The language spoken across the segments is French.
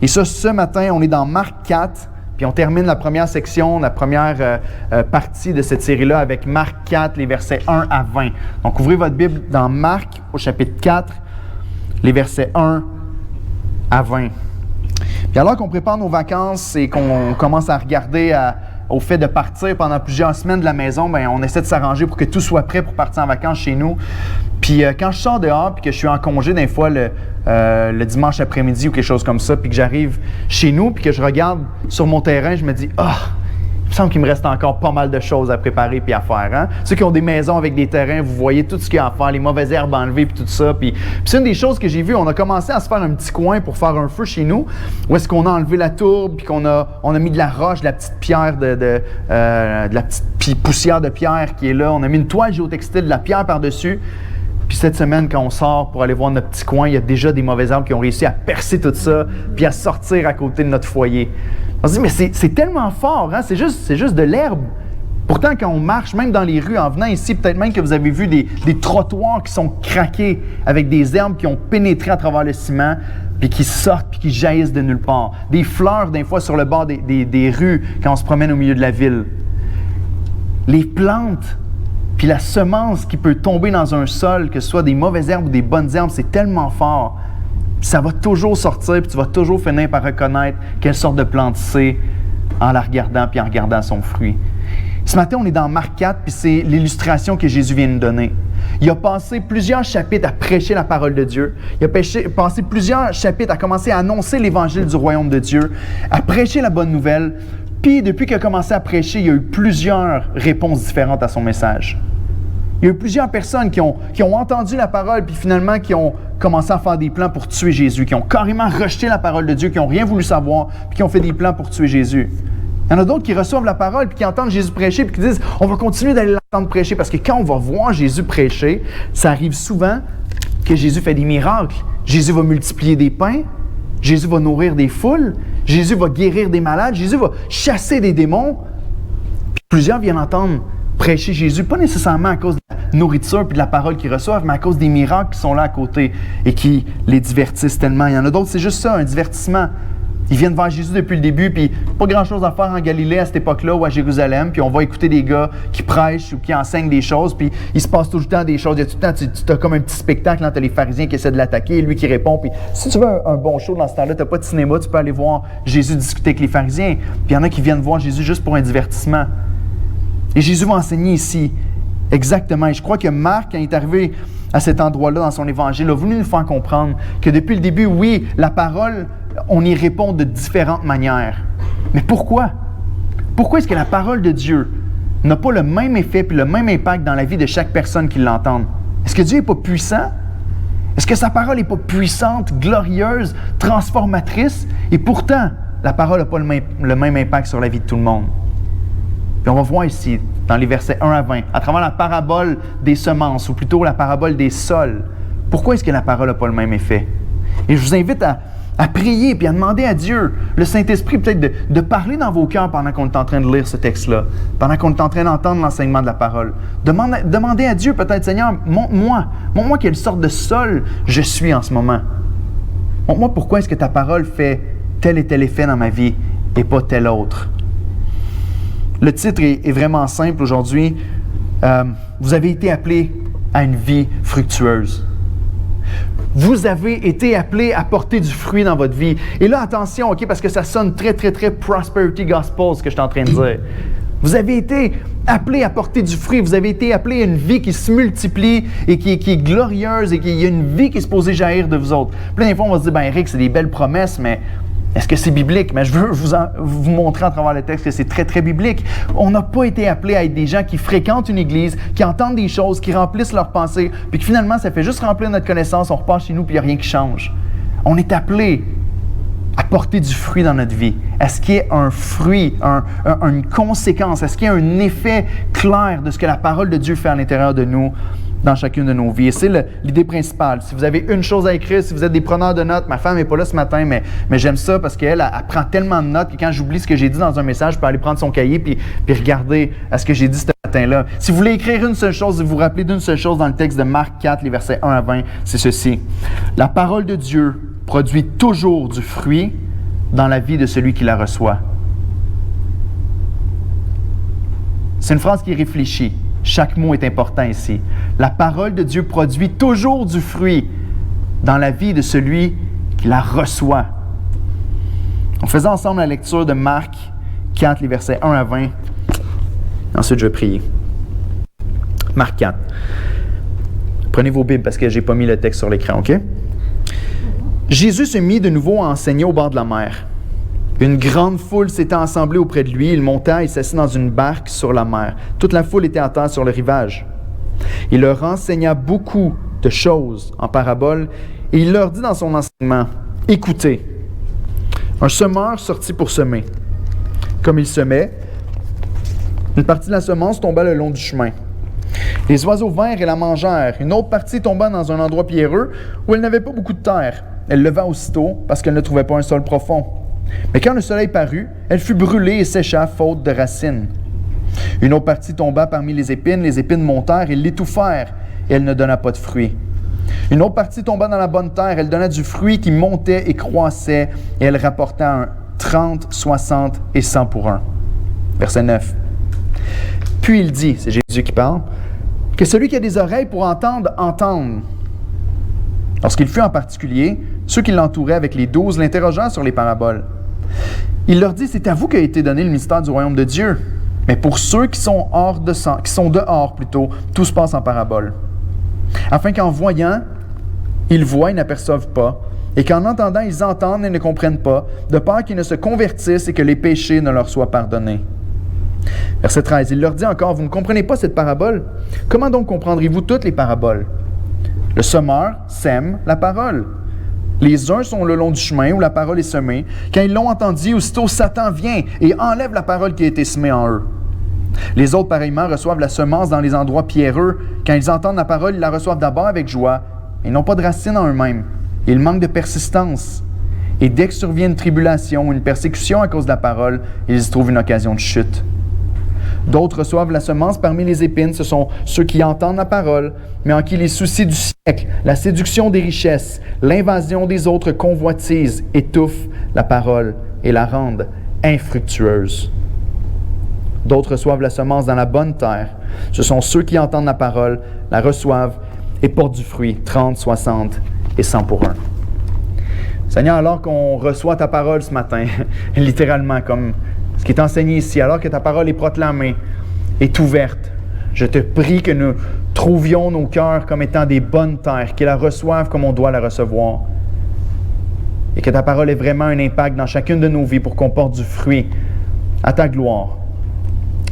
Et ça, ce matin, on est dans Marc 4, puis on termine la première section, la première partie de cette série-là avec Marc 4, les versets 1 à 20. Donc, ouvrez votre Bible dans Marc, au chapitre 4, les versets 1 à 20. Puis alors qu'on prépare nos vacances et qu'on commence à regarder au fait de partir pendant plusieurs semaines de la maison, bien, on essaie de s'arranger pour que tout soit prêt pour partir en vacances chez nous. Puis quand je sors dehors, puis que je suis en congé des fois le dimanche après-midi ou quelque chose comme ça, puis que j'arrive chez nous, puis que je regarde sur mon terrain, je me dis « Ah, il me semble qu'il me reste encore pas mal de choses à préparer puis à faire. Hein? » Ceux qui ont des maisons avec des terrains, vous voyez tout ce qu'il y a à faire, les mauvaises herbes enlevées puis tout ça. Puis c'est une des choses que j'ai vues, on a commencé à se faire un petit coin pour faire un feu chez nous, où est-ce qu'on a enlevé la tourbe, puis on a mis de la roche, de la petite pierre, de la petite poussière de pierre qui est là. On a mis une toile géotextile, de la pierre par-dessus. Puis cette semaine, quand on sort pour aller voir notre petit coin, il y a déjà des mauvaises herbes qui ont réussi à percer tout ça, puis à sortir à côté de notre foyer. On se dit, mais c'est tellement fort, hein? C'est juste de l'herbe. Pourtant, quand on marche, même dans les rues, en venant ici, peut-être même que vous avez vu des trottoirs qui sont craqués avec des herbes qui ont pénétré à travers le ciment, puis qui sortent, puis qui jaillissent de nulle part. Des fleurs, des fois, sur le bord des rues, quand on se promène au milieu de la ville. Les plantes, puis la semence qui peut tomber dans un sol, que ce soit des mauvaises herbes ou des bonnes herbes, c'est tellement fort. Ça va toujours sortir, puis tu vas toujours finir par reconnaître quelle sorte de plante c'est en la regardant, puis en regardant son fruit. Ce matin, on est dans Marc 4, puis c'est l'illustration que Jésus vient nous donner. Il a passé plusieurs chapitres à prêcher la parole de Dieu. Il a passé plusieurs chapitres à commencer à annoncer l'évangile du royaume de Dieu, à prêcher la bonne nouvelle. Puis, depuis qu'il a commencé à prêcher, il y a eu plusieurs réponses différentes à son message. Il y a eu plusieurs personnes qui ont entendu la parole, puis finalement qui ont commencé à faire des plans pour tuer Jésus, qui ont carrément rejeté la parole de Dieu, qui n'ont rien voulu savoir, puis qui ont fait des plans pour tuer Jésus. Il y en a d'autres qui reçoivent la parole, puis qui entendent Jésus prêcher, puis qui disent « On va continuer d'aller l'entendre prêcher », parce que quand on va voir Jésus prêcher, ça arrive souvent que Jésus fait des miracles. Jésus va multiplier des pains, Jésus va nourrir des foules, Jésus va guérir des malades, Jésus va chasser des démons. Puis plusieurs viennent entendre prêcher Jésus, pas nécessairement à cause de la nourriture et de la parole qu'ils reçoivent, mais à cause des miracles qui sont là à côté et qui les divertissent tellement. Il y en a d'autres, c'est juste ça, un divertissement. Ils viennent vers Jésus depuis le début, puis pas grand-chose à faire en Galilée à cette époque-là ou à Jérusalem, puis on va écouter des gars qui prêchent ou qui enseignent des choses, puis il se passe tout le temps des choses. Il y a tout le temps, tu as comme un petit spectacle, tu as les pharisiens qui essaient de l'attaquer, lui qui répond, puis si tu veux un bon show dans ce temps-là, tu n'as pas de cinéma, tu peux aller voir Jésus discuter avec les pharisiens, puis il y en a qui viennent voir Jésus juste pour un divertissement. Et Jésus va enseigner ici, exactement, et je crois que Marc, quand il est arrivé à cet endroit-là dans son évangile, a voulu nous faire comprendre que depuis le début, oui, la parole, on y répond de différentes manières. Mais pourquoi? Pourquoi est-ce que la parole de Dieu n'a pas le même effet et le même impact dans la vie de chaque personne qui l'entend? Est-ce que Dieu n'est pas puissant? Est-ce que sa parole n'est pas puissante, glorieuse, transformatrice? Et pourtant, la parole n'a pas le même impact sur la vie de tout le monde. Puis on va voir ici, dans les versets 1 à 20, à travers la parabole des semences, ou plutôt la parabole des sols, pourquoi est-ce que la parole n'a pas le même effet? Et je vous invite à prier et à demander à Dieu, le Saint-Esprit, peut-être de parler dans vos cœurs pendant qu'on est en train de lire ce texte-là, pendant qu'on est en train d'entendre l'enseignement de la parole. Demandez à Dieu peut-être, Seigneur, montre-moi quelle sorte de sol je suis en ce moment. Montre-moi pourquoi est-ce que ta parole fait tel et tel effet dans ma vie et pas tel autre. Le titre est vraiment simple aujourd'hui. Vous avez été appelés à une vie fructueuse. Vous avez été appelés à porter du fruit dans votre vie. Et là, attention, OK, parce que ça sonne très, très, très prosperity gospel, ce que je suis en train de dire. Vous avez été appelés à porter du fruit. Vous avez été appelés à une vie qui se multiplie et qui est glorieuse et qu'il y a une vie qui est supposée jaillir de vous autres. Plein de fois, on va se dire, ben Eric, c'est des belles promesses, mais est-ce que c'est biblique? Mais je veux vous montrer à travers le texte que c'est très, très biblique. On n'a pas été appelés à être des gens qui fréquentent une église, qui entendent des choses, qui remplissent leurs pensées, puis que finalement, ça fait juste remplir notre connaissance, on repart chez nous, puis il n'y a rien qui change. On est appelés à porter du fruit dans notre vie. Est-ce qu'il y a un fruit, une conséquence? Est-ce qu'il y a un effet clair de ce que la parole de Dieu fait à l'intérieur de nous, dans chacune de nos vies? Et c'est l'idée principale. Si vous avez une chose à écrire, si vous êtes des preneurs de notes, ma femme n'est pas là ce matin, mais j'aime ça parce qu'elle prend tellement de notes que quand j'oublie ce que j'ai dit dans un message, je peux aller prendre son cahier puis regarder à ce que j'ai dit ce matin-là. Si vous voulez écrire une seule chose, vous vous rappelez d'une seule chose dans le texte de Marc 4, les versets 1 à 20, c'est ceci. La parole de Dieu produit toujours du fruit dans la vie de celui qui la reçoit. C'est une phrase qui est réfléchie. Chaque mot est important ici. La parole de Dieu produit toujours du fruit dans la vie de celui qui la reçoit. On faisait ensemble la lecture de Marc 4, les versets 1 à 20. Ensuite, je vais prier. Marc 4. Prenez vos Bibles parce que je n'ai pas mis le texte sur l'écran, OK? Jésus se mit de nouveau à enseigner au bord de la mer. Une grande foule s'était assemblée auprès de lui. Il monta et s'assit dans une barque sur la mer. Toute la foule était à terre sur le rivage. Il leur enseigna beaucoup de choses en paraboles et il leur dit dans son enseignement, « Écoutez, un semeur sortit pour semer. Comme il semait, une partie de la semence tomba le long du chemin. Les oiseaux vinrent et la mangèrent. Une autre partie tomba dans un endroit pierreux où elle n'avait pas beaucoup de terre. Elle leva aussitôt parce qu'elle ne trouvait pas un sol profond. Mais quand le soleil parut, elle fut brûlée et sécha faute de racines. Une autre partie tomba parmi les épines montèrent et l'étouffèrent, et elle ne donna pas de fruit. Une autre partie tomba dans la bonne terre, elle donna du fruit qui montait et croissait, et elle rapporta un 30, 60 et 100 pour un. » Verset 9. Puis il dit, c'est Jésus qui parle, que celui qui a des oreilles pour entendre, entende. Lorsqu'il fut en particulier, ceux qui l'entouraient avec les 12 l'interrogèrent sur les paraboles. Il leur dit, c'est à vous qu'a été donné le mystère du royaume de Dieu. Mais pour ceux qui sont dehors, tout se passe en parabole. Afin qu'en voyant, ils voient et n'aperçoivent pas, et qu'en entendant, ils entendent et ne comprennent pas, de peur qu'ils ne se convertissent et que les péchés ne leur soient pardonnés. Verset 13, il leur dit encore, vous ne comprenez pas cette parabole? Comment donc comprendrez-vous toutes les paraboles? Le semeur sème la parole. Les uns sont le long du chemin où la parole est semée. Quand ils l'ont entendu, aussitôt Satan vient et enlève la parole qui a été semée en eux. Les autres, pareillement, reçoivent la semence dans les endroits pierreux. Quand ils entendent la parole, ils la reçoivent d'abord avec joie. Ils n'ont pas de racines en eux-mêmes. Ils manquent de persistance. Et dès que survient une tribulation ou une persécution à cause de la parole, ils y trouvent une occasion de chute. D'autres reçoivent la semence parmi les épines. Ce sont ceux qui entendent la parole, mais en qui les soucis du siècle, la séduction des richesses, l'invasion des autres convoitises étouffent la parole et la rendent infructueuse. D'autres reçoivent la semence dans la bonne terre. Ce sont ceux qui entendent la parole, la reçoivent et portent du fruit, 30, 60 et 100 pour un. Seigneur, alors qu'on reçoit ta parole ce matin, littéralement comme ce qui est enseigné ici, alors que ta parole est proclamée, est ouverte, je te prie que nous trouvions nos cœurs comme étant des bonnes terres, qu'ils la reçoivent comme on doit la recevoir. Et que ta parole ait vraiment un impact dans chacune de nos vies pour qu'on porte du fruit à ta gloire.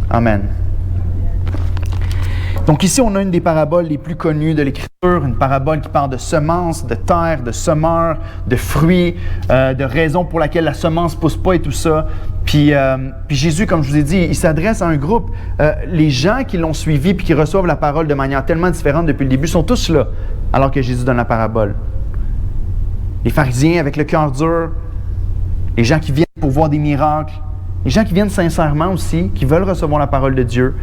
Amen. Donc ici, on a une des paraboles les plus connues de l'Écriture, une parabole qui parle de semences, de terre, de semeurs, de fruits, de raisons pour laquelle la semence ne pousse pas et tout ça. Puis Jésus, comme je vous ai dit, il s'adresse à un groupe. Les gens qui l'ont suivi puis qui reçoivent la parole de manière tellement différente depuis le début sont tous là, alors que Jésus donne la parabole. Les pharisiens avec le cœur dur, les gens qui viennent pour voir des miracles, les gens qui viennent sincèrement aussi, qui veulent recevoir la parole de Dieu.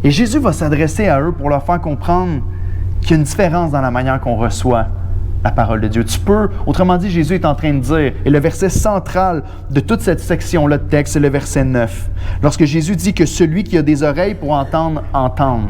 Et Jésus va s'adresser à eux pour leur faire comprendre qu'il y a une différence dans la manière qu'on reçoit la parole de Dieu. Autrement dit, Jésus est en train de dire, et le verset central de toute cette section-là de texte, c'est le verset 9. Lorsque Jésus dit que celui qui a des oreilles pour entendre, entende.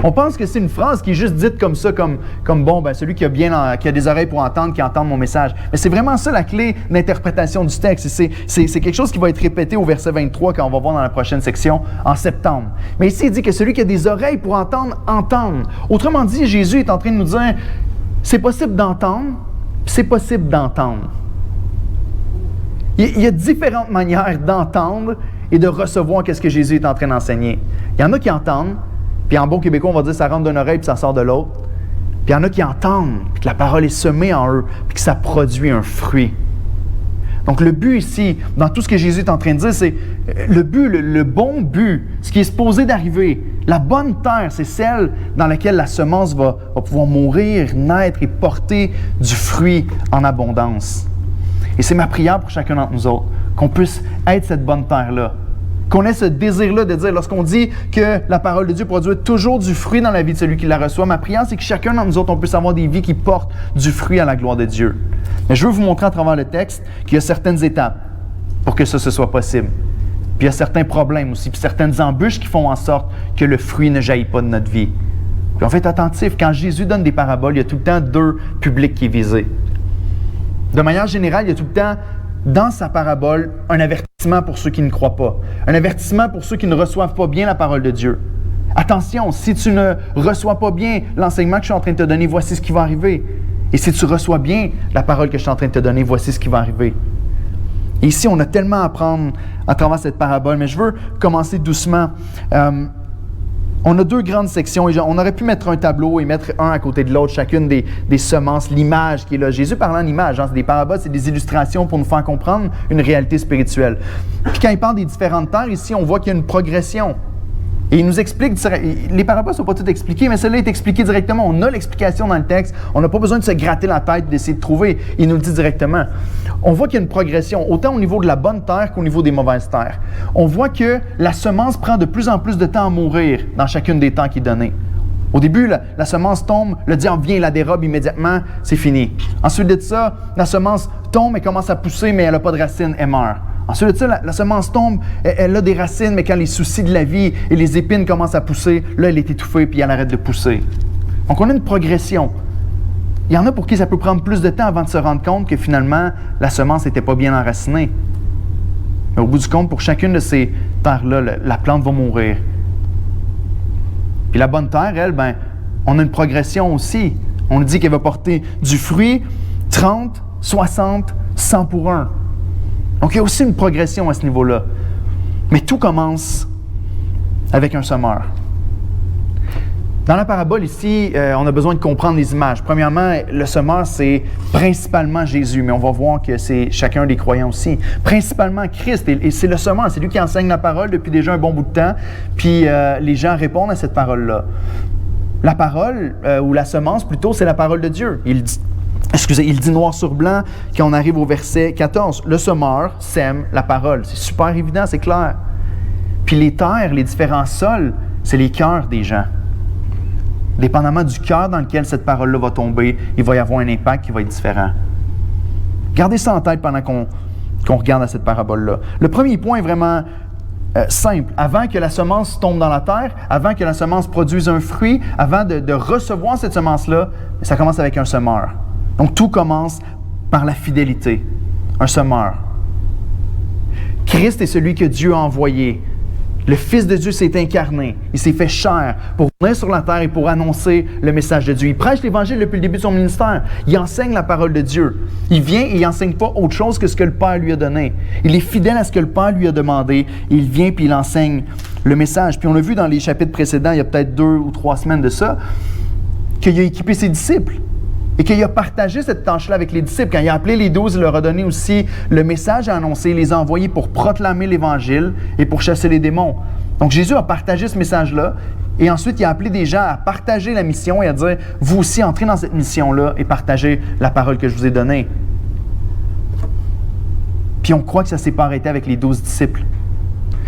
On pense que c'est une phrase qui est juste dite comme ça, comme bon, ben celui qui a des oreilles pour entendre, qui entende mon message. Mais c'est vraiment ça la clé d'interprétation du texte. C'est quelque chose qui va être répété au verset 23 quand on va voir dans la prochaine section en septembre. Mais ici, il dit que celui qui a des oreilles pour entendre, entende. Autrement dit, Jésus est en train de nous dire, c'est possible d'entendre, puis c'est possible d'entendre. Il y a différentes manières d'entendre et de recevoir ce que Jésus est en train d'enseigner. Il y en a qui entendent, puis en bon québécois, on va dire ça rentre d'une oreille puis ça sort de l'autre. Puis il y en a qui entendent, puis que la parole est semée en eux, puis que ça produit un fruit. Donc le but ici, dans tout ce que Jésus est en train de dire, c'est le but, le bon but, ce qui est supposé d'arriver. La bonne terre, c'est celle dans laquelle la semence va pouvoir mourir, naître et porter du fruit en abondance. Et c'est ma prière pour chacun d'entre nous autres, qu'on puisse être cette bonne terre-là. Qu'on ait ce désir-là de dire, lorsqu'on dit que la parole de Dieu produit toujours du fruit dans la vie de celui qui la reçoit, ma prière, c'est que chacun d'entre nous autres, on puisse avoir des vies qui portent du fruit à la gloire de Dieu. Mais je veux vous montrer à travers le texte qu'il y a certaines étapes pour que ça se soit possible. Puis il y a certains problèmes aussi, puis certaines embûches qui font en sorte que le fruit ne jaillit pas de notre vie. Puis on fait attentif, quand Jésus donne des paraboles, il y a tout le temps deux publics qui est visé. De manière générale, il y a tout le temps, dans sa parabole, un avertissement pour ceux qui ne croient pas. Un avertissement pour ceux qui ne reçoivent pas bien la parole de Dieu. Attention, si tu ne reçois pas bien l'enseignement que je suis en train de te donner, voici ce qui va arriver. Et si tu reçois bien la parole que je suis en train de te donner, voici ce qui va arriver. Et ici, on a tellement à apprendre à travers cette parabole, mais je veux commencer doucement. On a deux grandes sections. Et on aurait pu mettre un tableau et mettre un à côté de l'autre, chacune des semences, l'image qui est là. Jésus parle en image. C'est des paraboles, c'est des illustrations pour nous faire comprendre une réalité spirituelle. Puis quand il parle des différentes terres, ici, on voit qu'il y a une progression. Et il nous explique, les paraboles ne sont pas toutes expliquées, mais celle-là est expliquée directement. On a l'explication dans le texte. On n'a pas besoin de se gratter la tête, d'essayer de trouver. Il nous le dit directement. On voit qu'il y a une progression, autant au niveau de la bonne terre qu'au niveau des mauvaises terres. On voit que la semence prend de plus en plus de temps à mourir dans chacune des temps qui est donné. Au début, la semence tombe, le diable vient et la dérobe immédiatement, c'est fini. Ensuite de ça, la semence tombe, elle commence à pousser, mais elle n'a pas de racines, elle meurt. Ensuite de ça, la semence tombe, elle a des racines, mais quand les soucis de la vie et les épines commencent à pousser, là, elle est étouffée puis elle arrête de pousser. Donc, on a une progression. Il y en a pour qui ça peut prendre plus de temps avant de se rendre compte que finalement, la semence n'était pas bien enracinée. Mais au bout du compte, pour chacune de ces terres-là, la plante va mourir. Puis la bonne terre, elle, on a une progression aussi. On nous dit qu'elle va porter du fruit 30, 60, 100 pour 1. Donc, il y a aussi une progression à ce niveau-là. Mais tout commence avec un semeur. Dans la parabole ici, on a besoin de comprendre les images. Premièrement, le semeur, c'est principalement Jésus, mais on va voir que c'est chacun des croyants aussi. Principalement Christ, et c'est le semeur, c'est lui qui enseigne la parole depuis déjà un bon bout de temps, puis les gens répondent à cette parole-là. La parole, ou la semence plutôt, c'est la parole de Dieu. Il dit noir sur blanc quand on arrive au verset 14. Le semeur sème la parole. C'est super évident, c'est clair. Puis les terres, les différents sols, c'est les cœurs des gens. Dépendamment du cœur dans lequel cette parole-là va tomber, il va y avoir un impact qui va être différent. Gardez ça en tête pendant qu'on regarde à cette parabole-là. Le premier point est vraiment simple. Avant que la semence tombe dans la terre, avant que la semence produise un fruit, avant de recevoir cette semence-là, ça commence avec un semeur. Donc, tout commence par la fidélité, un semeur. Christ est celui que Dieu a envoyé. Le Fils de Dieu s'est incarné. Il s'est fait chair pour venir sur la terre et pour annoncer le message de Dieu. Il prêche l'Évangile depuis le début de son ministère. Il enseigne la parole de Dieu. Il vient et il n'enseigne pas autre chose que ce que le Père lui a donné. Il est fidèle à ce que le Père lui a demandé. Il vient et il enseigne le message. Puis on l'a vu dans les chapitres précédents, il y a peut-être 2 ou 3 semaines de ça, qu'il a équipé ses disciples. Et qu'il a partagé cette tâche-là avec les disciples. Quand il a appelé les 12, il leur a donné aussi le message à annoncer, il les a envoyés pour proclamer l'Évangile et pour chasser les démons. Donc Jésus a partagé ce message-là et ensuite il a appelé des gens à partager la mission et à dire, vous aussi entrez dans cette mission-là et partagez la parole que je vous ai donnée. Puis on croit que ça ne s'est pas arrêté avec les 12 disciples.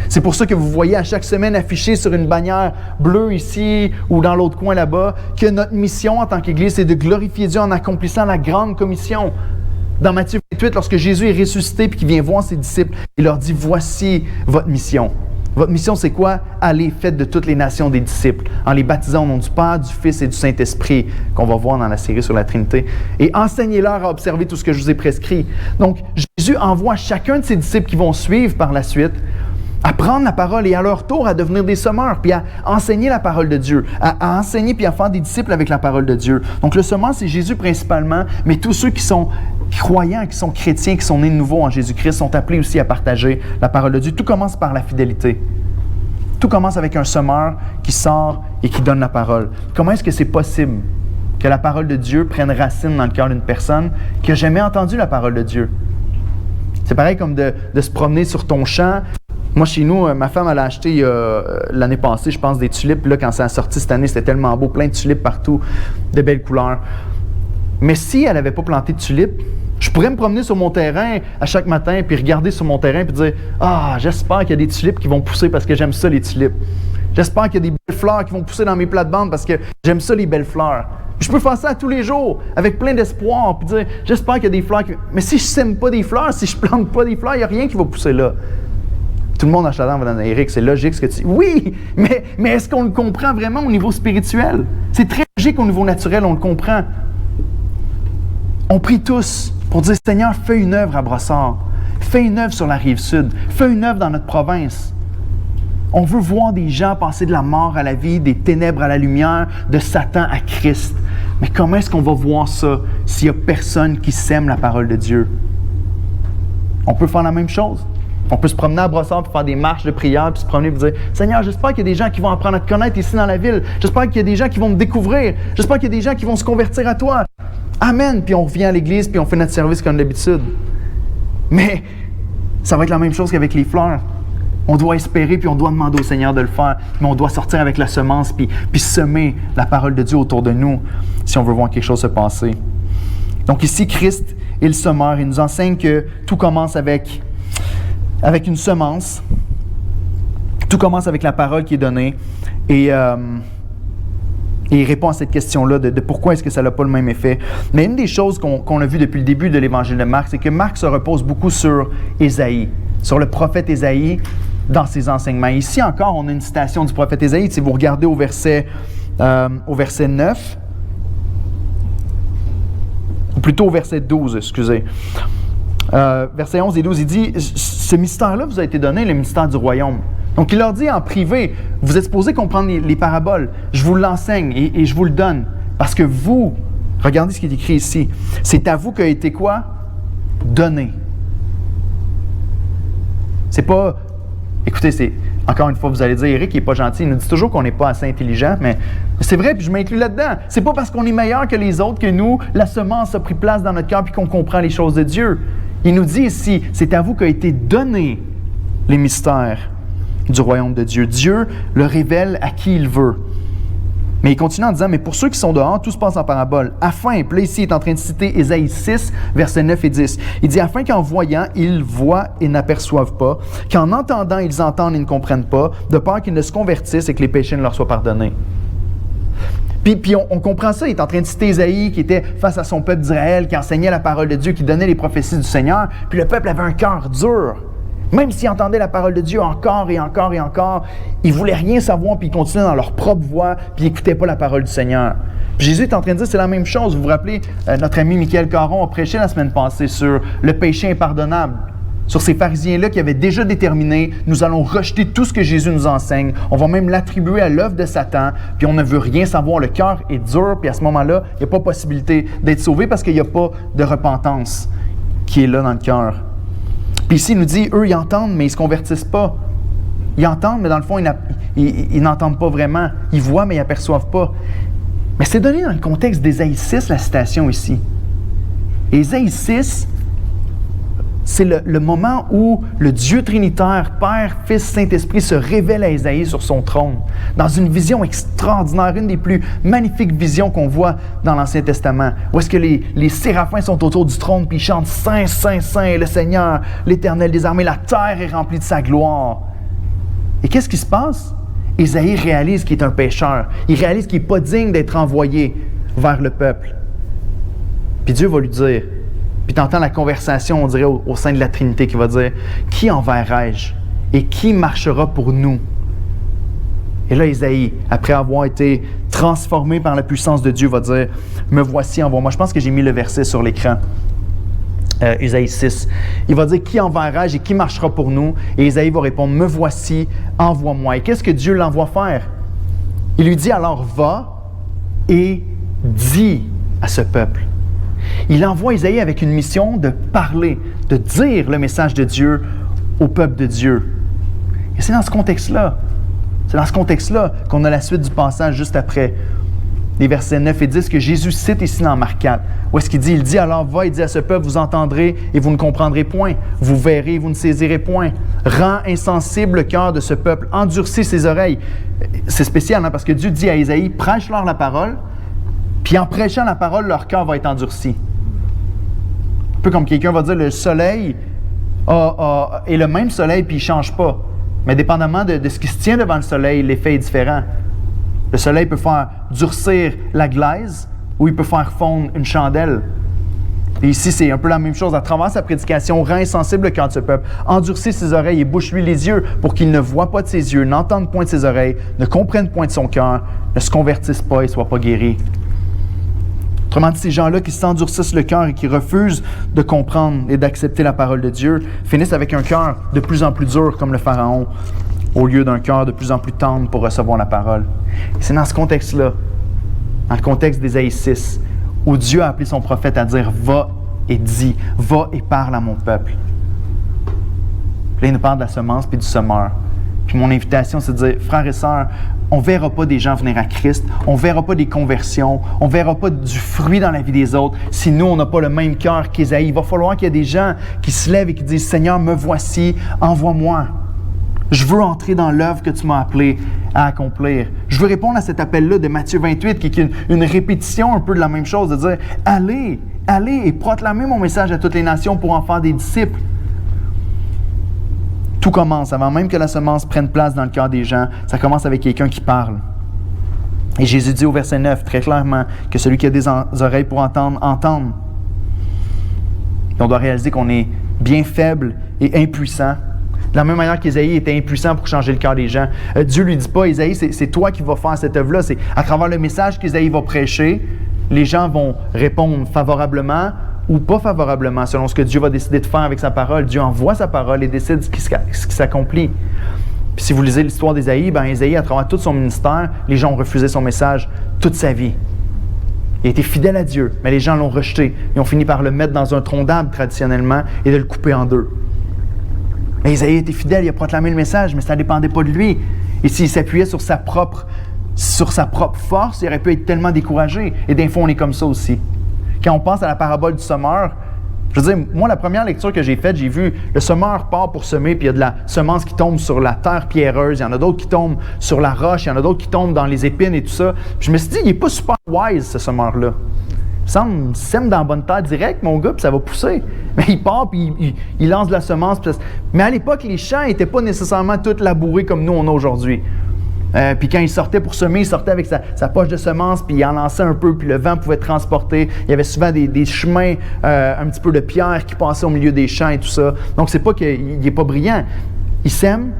C'est pour ça que vous voyez à chaque semaine affiché sur une bannière bleue ici ou dans l'autre coin là-bas que notre mission en tant qu'Église, c'est de glorifier Dieu en accomplissant la grande commission. Dans Matthieu 28, lorsque Jésus est ressuscité et qu'il vient voir ses disciples, il leur dit, voici votre mission. Votre mission, c'est quoi? Allez, faites de toutes les nations des disciples, en les baptisant au nom du Père, du Fils et du Saint-Esprit, qu'on va voir dans la série sur la Trinité. Et enseignez-leur à observer tout ce que je vous ai prescrit. Donc, Jésus envoie chacun de ses disciples qui vont suivre par la suite à prendre la parole et à leur tour à devenir des semeurs, puis à enseigner la parole de Dieu, à enseigner puis à faire des disciples avec la parole de Dieu. Donc le semeur, c'est Jésus principalement, mais tous ceux qui sont croyants, qui sont chrétiens, qui sont nés de nouveau en Jésus-Christ, sont appelés aussi à partager la parole de Dieu. Tout commence par la fidélité. Tout commence avec un semeur qui sort et qui donne la parole. Comment est-ce que c'est possible que la parole de Dieu prenne racine dans le cœur d'une personne qui n'a jamais entendu la parole de Dieu? C'est pareil comme de se promener sur ton champ. Moi, chez nous, ma femme, elle a acheté l'année passée, je pense, des tulipes. Là, quand ça a sorti cette année, c'était tellement beau, plein de tulipes partout, de belles couleurs. Mais si elle n'avait pas planté de tulipes, je pourrais me promener sur mon terrain à chaque matin, puis regarder sur mon terrain, puis dire « Ah, j'espère qu'il y a des tulipes qui vont pousser parce que j'aime ça, les tulipes. » J'espère qu'il y a des belles fleurs qui vont pousser dans mes plates-bandes parce que j'aime ça, les belles fleurs. Je peux faire ça tous les jours avec plein d'espoir puis dire j'espère qu'il y a des fleurs qui... Mais si je sème pas des fleurs, si je plante pas des fleurs, il n'y a rien qui va pousser là. Tout le monde en Chaland va dire Éric, c'est logique ce que tu dis. Oui, mais est-ce qu'on le comprend vraiment au niveau spirituel? C'est très logique au niveau naturel, on le comprend. On prie tous pour dire Seigneur, fais une œuvre à Brossard. Fais une œuvre sur la Rive-Sud. Fais une œuvre dans notre province. On veut voir des gens passer de la mort à la vie, des ténèbres à la lumière, de Satan à Christ. Mais comment est-ce qu'on va voir ça s'il n'y a personne qui sème la parole de Dieu? On peut faire la même chose. On peut se promener à Brossard pour faire des marches de prière, puis se promener et dire « Seigneur, j'espère qu'il y a des gens qui vont apprendre à te connaître ici dans la ville. J'espère qu'il y a des gens qui vont me découvrir. J'espère qu'il y a des gens qui vont se convertir à toi. Amen. » Puis on revient à l'église, puis on fait notre service comme d'habitude. Mais ça va être la même chose qu'avec les fleurs. On doit espérer, puis on doit demander au Seigneur de le faire. Mais on doit sortir avec la semence, puis semer la parole de Dieu autour de nous si on veut voir quelque chose se passer. Donc ici, Christ est le semeur. Il nous enseigne que tout commence avec une semence. Tout commence avec la parole qui est donnée. Et il répond à cette question-là de pourquoi est-ce que ça n'a pas le même effet. Mais une des choses qu'on a vues depuis le début de l'Évangile de Marc, c'est que Marc se repose beaucoup sur Ésaïe, sur le prophète Ésaïe dans ses enseignements. Ici encore, on a une citation du prophète Ésaïe. Si vous regardez au verset 9, ou plutôt au verset 12, excusez. Versets 11 et 12, il dit « Ce mystère-là vous a été donné, le mystère du royaume. » Donc, il leur dit en privé, vous êtes supposés comprendre les paraboles. Je vous l'enseigne et je vous le donne. Parce que vous, regardez ce qui est écrit ici, c'est à vous qu'a été quoi? Donné. C'est pas... Écoutez, c'est... Encore une fois, vous allez dire, Éric, il n'est pas gentil. Il nous dit toujours qu'on n'est pas assez intelligent, mais c'est vrai, puis je m'inclus là-dedans. C'est pas parce qu'on est meilleur que les autres que nous, la semence a pris place dans notre cœur puis qu'on comprend les choses de Dieu. Il nous dit ici, c'est à vous qu'a été donné les mystères du royaume de Dieu. Dieu le révèle à qui il veut. Mais il continue en disant, mais pour ceux qui sont dehors, tout se passe en parabole. Afin, puis là ici, il est en train de citer Ésaïe 6, versets 9 et 10. Il dit, afin qu'en voyant, ils voient et n'aperçoivent pas, qu'en entendant, ils entendent et ne comprennent pas, de peur qu'ils ne se convertissent et que les péchés ne leur soient pardonnés. Puis on comprend ça, il est en train de citer Ésaïe qui était face à son peuple d'Israël, qui enseignait la parole de Dieu, qui donnait les prophéties du Seigneur, puis le peuple avait un cœur dur. Même s'ils entendaient la parole de Dieu encore et encore et encore, ils ne voulaient rien savoir, puis ils continuaient dans leur propre voie, puis ils n'écoutaient pas la parole du Seigneur. Puis Jésus est en train de dire, c'est la même chose. Vous vous rappelez, notre ami Michael Caron a prêché la semaine passée sur le péché impardonnable, sur ces pharisiens-là qui avaient déjà déterminé, nous allons rejeter tout ce que Jésus nous enseigne, on va même l'attribuer à l'œuvre de Satan, puis on ne veut rien savoir, le cœur est dur, puis à ce moment-là, il n'y a pas possibilité d'être sauvé parce qu'il n'y a pas de repentance qui est là dans le cœur. Puis ici, il nous dit, eux, ils entendent, mais ils ne se convertissent pas. Ils entendent, mais dans le fond, ils n'entendent pas vraiment. Ils voient, mais ils n'aperçoivent pas. Mais c'est donné dans le contexte d'Ésaïe 6, la citation ici. Ésaïe 6, c'est le moment où le Dieu trinitaire, Père, Fils, Saint-Esprit, se révèle à Ésaïe sur son trône, dans une vision extraordinaire, une des plus magnifiques visions qu'on voit dans l'Ancien Testament, où est-ce que les séraphins sont autour du trône, puis ils chantent « Saint, Saint, Saint est le Seigneur, l'Éternel des armées, la terre est remplie de sa gloire. » Et qu'est-ce qui se passe? Ésaïe réalise qu'il est un pécheur. Il réalise qu'il n'est pas digne d'être envoyé vers le peuple. Puis Dieu va lui dire, puis tu entends la conversation, on dirait, au sein de la Trinité qui va dire « Qui enverrai-je et qui marchera pour nous? » Et là, Ésaïe, après avoir été transformé par la puissance de Dieu, va dire « Me voici, envoie-moi. » Je pense que j'ai mis le verset sur l'écran. Ésaïe 6. Il va dire « Qui enverrai-je et qui marchera pour nous? » Et Ésaïe va répondre « Me voici, envoie-moi. » Et qu'est-ce que Dieu l'envoie faire? Il lui dit alors « Va et dis à ce peuple. » Il envoie Ésaïe avec une mission de parler, de dire le message de Dieu au peuple de Dieu. Et c'est dans ce contexte-là, qu'on a la suite du passage juste après. Les versets 9 et 10 que Jésus cite ici dans Marc 4. Où est-ce qu'il dit? Il dit alors, va et dis à ce peuple, vous entendrez et vous ne comprendrez point. Vous verrez et vous ne saisirez point. Rends insensible le cœur de ce peuple, endurcis ses oreilles. C'est spécial, hein, parce que Dieu dit à Ésaïe, prêche-leur la parole, puis en prêchant la parole, leur cœur va être endurci. Un peu comme quelqu'un va dire, le soleil est le même soleil, puis il ne change pas. Mais dépendamment de ce qui se tient devant le soleil, l'effet est différent. Le soleil peut faire durcir la glaise ou il peut faire fondre une chandelle. Et ici, c'est un peu la même chose. À travers sa prédication, rend insensible le cœur de ce peuple, endurcit ses oreilles et bouche-lui les yeux pour qu'il ne voie pas de ses yeux, n'entende point de ses oreilles, ne comprenne point de son cœur, ne se convertisse pas et ne soit pas guéri. Autrement dit, ces gens-là qui s'endurcissent le cœur et qui refusent de comprendre et d'accepter la parole de Dieu finissent avec un cœur de plus en plus dur comme le Pharaon, au lieu d'un cœur de plus en plus tendre pour recevoir la parole. Et c'est dans ce contexte-là, dans le contexte d'Ésaïe 6, où Dieu a appelé son prophète à dire « Va et dis, va et parle à mon peuple ». Puis là, il nous parle de la semence puis du semeur. Puis mon invitation, c'est de dire « Frères et sœurs, on ne verra pas des gens venir à Christ, on ne verra pas des conversions, on ne verra pas du fruit dans la vie des autres si nous, on n'a pas le même cœur qu'Ésaïe. Il va falloir qu'il y ait des gens qui se lèvent et qui disent « Seigneur, me voici, envoie-moi. Je veux entrer dans l'œuvre que tu m'as appelé à accomplir. » Je veux répondre à cet appel-là de Matthieu 28, qui est une répétition un peu de la même chose, de dire « Allez, allez et proclamez mon message à toutes les nations pour en faire des disciples. » Tout commence, avant même que la semence prenne place dans le cœur des gens, ça commence avec quelqu'un qui parle. Et Jésus dit au verset 9, très clairement, que celui qui a des oreilles pour entendre, entende. Et on doit réaliser qu'on est bien faible et impuissant. De la même manière qu'Ésaïe était impuissant pour changer le cœur des gens. Dieu ne lui dit pas, Ésaïe, c'est toi qui vas faire cette œuvre-là. C'est à travers le message qu'Ésaïe va prêcher, les gens vont répondre favorablement ou pas favorablement, selon ce que Dieu va décider de faire avec sa parole. Dieu envoie sa parole et décide ce qui s'accomplit. Puis si vous lisez l'histoire d'Ésaïe, Ésaïe, à travers tout son ministère, les gens ont refusé son message toute sa vie. Il a été fidèle à Dieu, mais les gens l'ont rejeté. Ils ont fini par le mettre dans un tronc d'arbre traditionnellement et de le couper en deux. Mais Ésaïe était fidèle, il a proclamé le message, mais ça ne dépendait pas de lui. Et s'il s'appuyait sur sa propre force, il aurait pu être tellement découragé. Et des fois, on est comme ça aussi. Quand on pense à la parabole du semeur, je veux dire, moi, la première lecture que j'ai faite, j'ai vu le semeur part pour semer, puis il y a de la semence qui tombe sur la terre pierreuse, il y en a d'autres qui tombent sur la roche, il y en a d'autres qui tombent dans les épines et tout ça. Puis je me suis dit, il n'est pas super wise, ce semeur-là. Il semble sème dans la bonne terre direct, mon gars, puis ça va pousser. Mais il part, puis il lance de la semence. Mais à l'époque, les champs n'étaient pas nécessairement tous labourés comme nous, on a aujourd'hui. Puis quand il sortait pour semer, il sortait avec sa poche de semences, puis il en lançait un peu, puis le vent pouvait transporter. Il y avait souvent des chemins, un petit peu de pierre qui passaient au milieu des champs et tout ça. Donc, c'est pas qu'il n'est pas brillant. Il sème,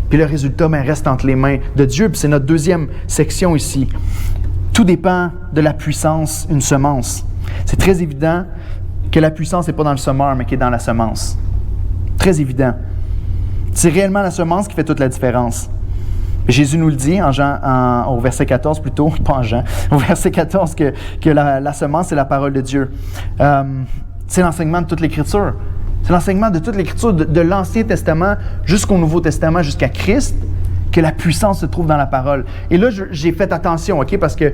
puis le résultat reste entre les mains de Dieu. Puis c'est notre deuxième section ici. Tout dépend de la puissance, une semence. C'est très évident que la puissance n'est pas dans le semeur, mais qu'elle est dans la semence. Très évident. C'est réellement la semence qui fait toute la différence. Jésus nous le dit au verset 14 plutôt, pas en Jean, au verset 14 que la semence, c'est la parole de Dieu. C'est l'enseignement de toute l'Écriture. C'est l'enseignement de toute l'Écriture, de l'Ancien Testament jusqu'au Nouveau Testament, jusqu'à Christ, que la puissance se trouve dans la parole. Et là, j'ai fait attention, OK, parce que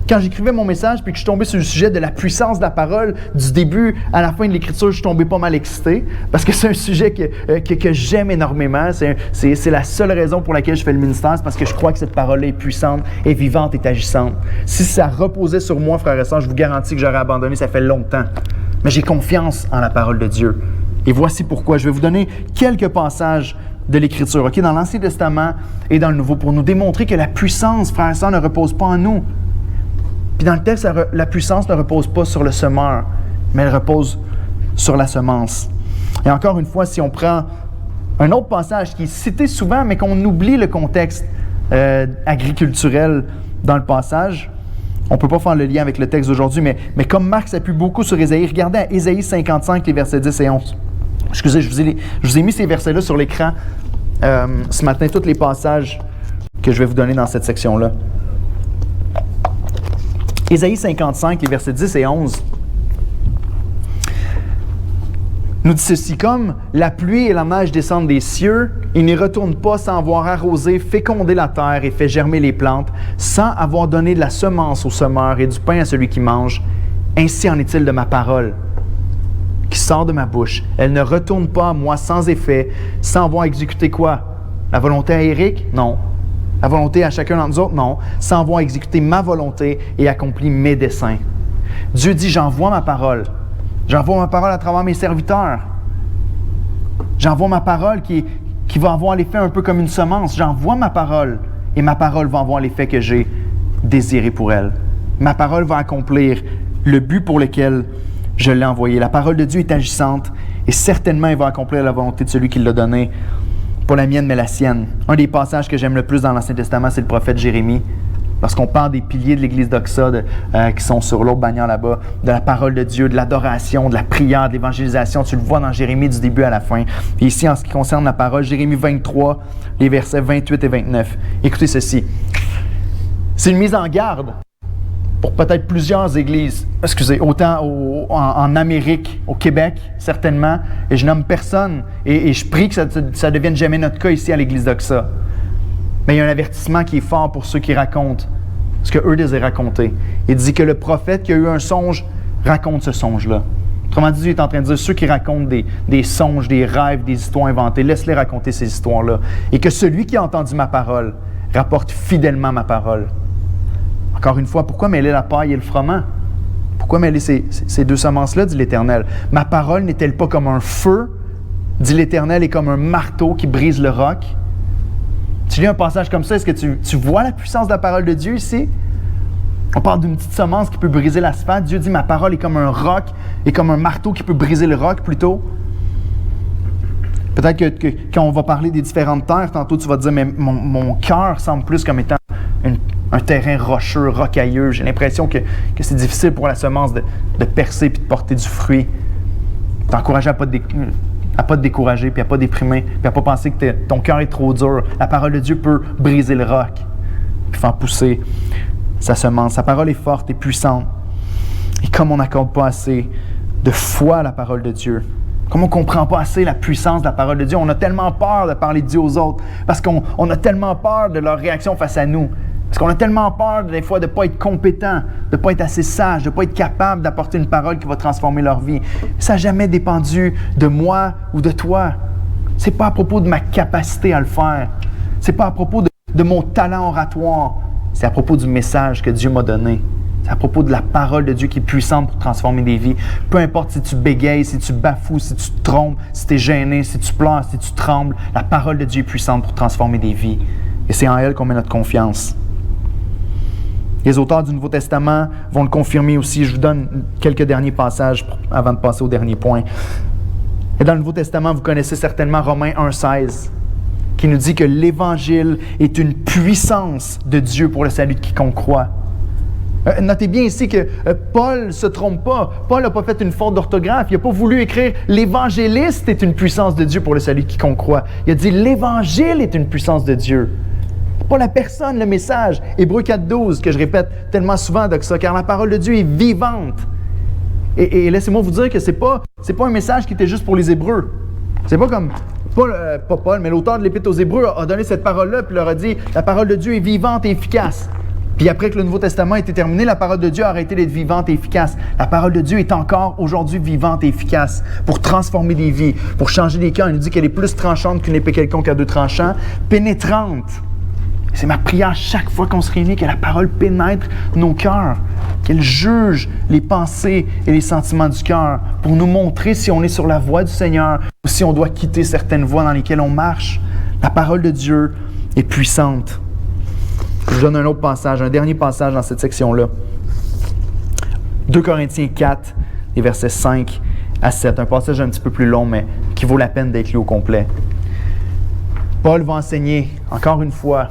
quand j'écrivais mon message puis que je suis tombé sur le sujet de la puissance de la parole, du début à la fin de l'Écriture, je suis tombé pas mal excité parce que c'est un sujet que j'aime énormément. C'est la seule raison pour laquelle je fais le ministère, c'est parce que je crois que cette parole-là est puissante, est vivante, est agissante. Si ça reposait sur moi, frères et sœurs, je vous garantis que j'aurais abandonné, ça fait longtemps. Mais j'ai confiance en la parole de Dieu. Et voici pourquoi. Je vais vous donner quelques passages de l'Écriture, OK, dans l'Ancien Testament et dans le Nouveau, pour nous démontrer que la puissance, frères et sœurs, ne repose pas en nous. Puis dans le texte, la puissance ne repose pas sur le semeur, mais elle repose sur la semence. Et encore une fois, si on prend un autre passage qui est cité souvent, mais qu'on oublie le contexte agriculturel dans le passage, on ne peut pas faire le lien avec le texte d'aujourd'hui, mais comme Marc s'appuie beaucoup sur Ésaïe, regardez à Ésaïe 55, les versets 10 et 11. Excusez, je vous ai mis ces versets-là sur l'écran ce matin, tous les passages que je vais vous donner dans cette section-là. Ésaïe 55, les versets 10 et 11, nous dit ceci: comme la pluie et la neige descendent des cieux, il n'y retourne pas sans avoir arrosé, fécondé la terre et fait germer les plantes, sans avoir donné de la semence au semeur et du pain à celui qui mange. Ainsi en est-il de ma parole qui sort de ma bouche. Elle ne retourne pas à moi sans effet, sans avoir exécuté quoi? La volonté à Éric? Non. La volonté à chacun d'entre nous autres? Non. Sans avoir exécuté ma volonté et accompli mes desseins. Dieu dit, j'envoie ma parole. J'envoie ma parole à travers mes serviteurs. J'envoie ma parole qui qui va avoir l'effet un peu comme une semence. J'envoie ma parole et ma parole va avoir l'effet que j'ai désiré pour elle. Ma parole va accomplir le but pour lequel je l'ai envoyée. La parole de Dieu est agissante et certainement elle va accomplir la volonté de celui qui l'a donnée. Pas la mienne, mais la sienne. Un des passages que j'aime le plus dans l'Ancien Testament, c'est le prophète Jérémie. Lorsqu'on parle des piliers de l'Église d'Oxa qui sont sur l'autre bannière là-bas, de la parole de Dieu, de l'adoration, de la prière, de l'évangélisation, tu le vois dans Jérémie du début à la fin. Et ici, en ce qui concerne la parole, Jérémie 23, les versets 28 et 29. Écoutez ceci. C'est une mise en garde pour peut-être plusieurs églises, autant en Amérique, au Québec, certainement, et je nomme personne, et je prie que ça ne devienne jamais notre cas ici à l'Église d'Oxa. Mais il y a un avertissement qui est fort pour ceux qui racontent ce qu'eux désirent raconter. Il dit que le prophète qui a eu un songe raconte ce songe-là. Autrement dit, il est en train de dire ceux qui racontent des songes, des rêves, des histoires inventées, laisse-les raconter ces histoires-là. Et que celui qui a entendu ma parole rapporte fidèlement ma parole. Encore une fois, pourquoi mêler la paille et le froment? Pourquoi mêler ces deux semences-là, dit l'Éternel? Ma parole n'est-elle pas comme un feu, dit l'Éternel, et comme un marteau qui brise le roc? Tu lis un passage comme ça, est-ce que tu vois la puissance de la parole de Dieu ici? On parle d'une petite semence qui peut briser l'asphalte. Dieu dit, ma parole est comme un roc et comme un marteau qui peut briser le roc plutôt. Peut-être que quand on va parler des différentes terres, tantôt tu vas te dire, mais mon cœur semble plus comme étant un terrain rocheux, rocailleux. J'ai l'impression que c'est difficile pour la semence de percer et de porter du fruit. T'encourager à ne pas te décourager, puis à ne pas déprimer, puis à ne pas penser que ton cœur est trop dur. La parole de Dieu peut briser le roc, puis faire pousser sa semence. Sa parole est forte et puissante. Et comme on n'accorde pas assez de foi à la parole de Dieu, comme on ne comprend pas assez la puissance de la parole de Dieu, on a tellement peur de parler de Dieu aux autres, parce qu'on a tellement peur de leur réaction face à nous. Parce qu'on a tellement peur des fois de ne pas être compétent, de ne pas être assez sage, de ne pas être capable d'apporter une parole qui va transformer leur vie. Ça n'a jamais dépendu de moi ou de toi. Ce n'est pas à propos de ma capacité à le faire. Ce n'est pas à propos de mon talent oratoire. C'est à propos du message que Dieu m'a donné. C'est à propos de la parole de Dieu qui est puissante pour transformer des vies. Peu importe si tu bégayes, si tu bafoues, si tu te trompes, si tu es gêné, si tu pleures, si tu trembles, la parole de Dieu est puissante pour transformer des vies. Et c'est en elle qu'on met notre confiance. Les auteurs du Nouveau Testament vont le confirmer aussi. Je vous donne quelques derniers passages avant de passer au dernier point. Et dans le Nouveau Testament, vous connaissez certainement Romains 1,16, qui nous dit que l'Évangile est une puissance de Dieu pour le salut de quiconque croit. Notez bien ici que Paul ne se trompe pas. Paul n'a pas fait une faute d'orthographe. Il n'a pas voulu écrire « l'évangéliste est une puissance de Dieu pour le salut de quiconque croit ». Il a dit « l'Évangile est une puissance de Dieu ». Pas la personne, le message. Hébreux 4,12, que je répète tellement souvent, car la parole de Dieu est vivante. Et laissez-moi vous dire que c'est pas un message qui était juste pour les Hébreux. C'est pas comme, pas Paul, mais l'auteur de l'Épître aux Hébreux a donné cette parole-là, puis leur a dit, la parole de Dieu est vivante et efficace. Puis après que le Nouveau Testament a été terminé, la parole de Dieu a arrêté d'être vivante et efficace. La parole de Dieu est encore aujourd'hui vivante et efficace pour transformer des vies, pour changer des cœurs. Il nous dit qu'elle est plus tranchante qu'une épée quelconque à deux tranchants, pénétrante. C'est ma prière chaque fois qu'on se réunit, que la parole pénètre nos cœurs, qu'elle juge les pensées et les sentiments du cœur pour nous montrer si on est sur la voie du Seigneur ou si on doit quitter certaines voies dans lesquelles on marche. La parole de Dieu est puissante. Je vous donne un autre passage, un dernier passage dans cette section-là. 2 Corinthiens 4, les versets 5 à 7. Un passage un petit peu plus long, mais qui vaut la peine d'être lu au complet. Paul va enseigner, encore une fois,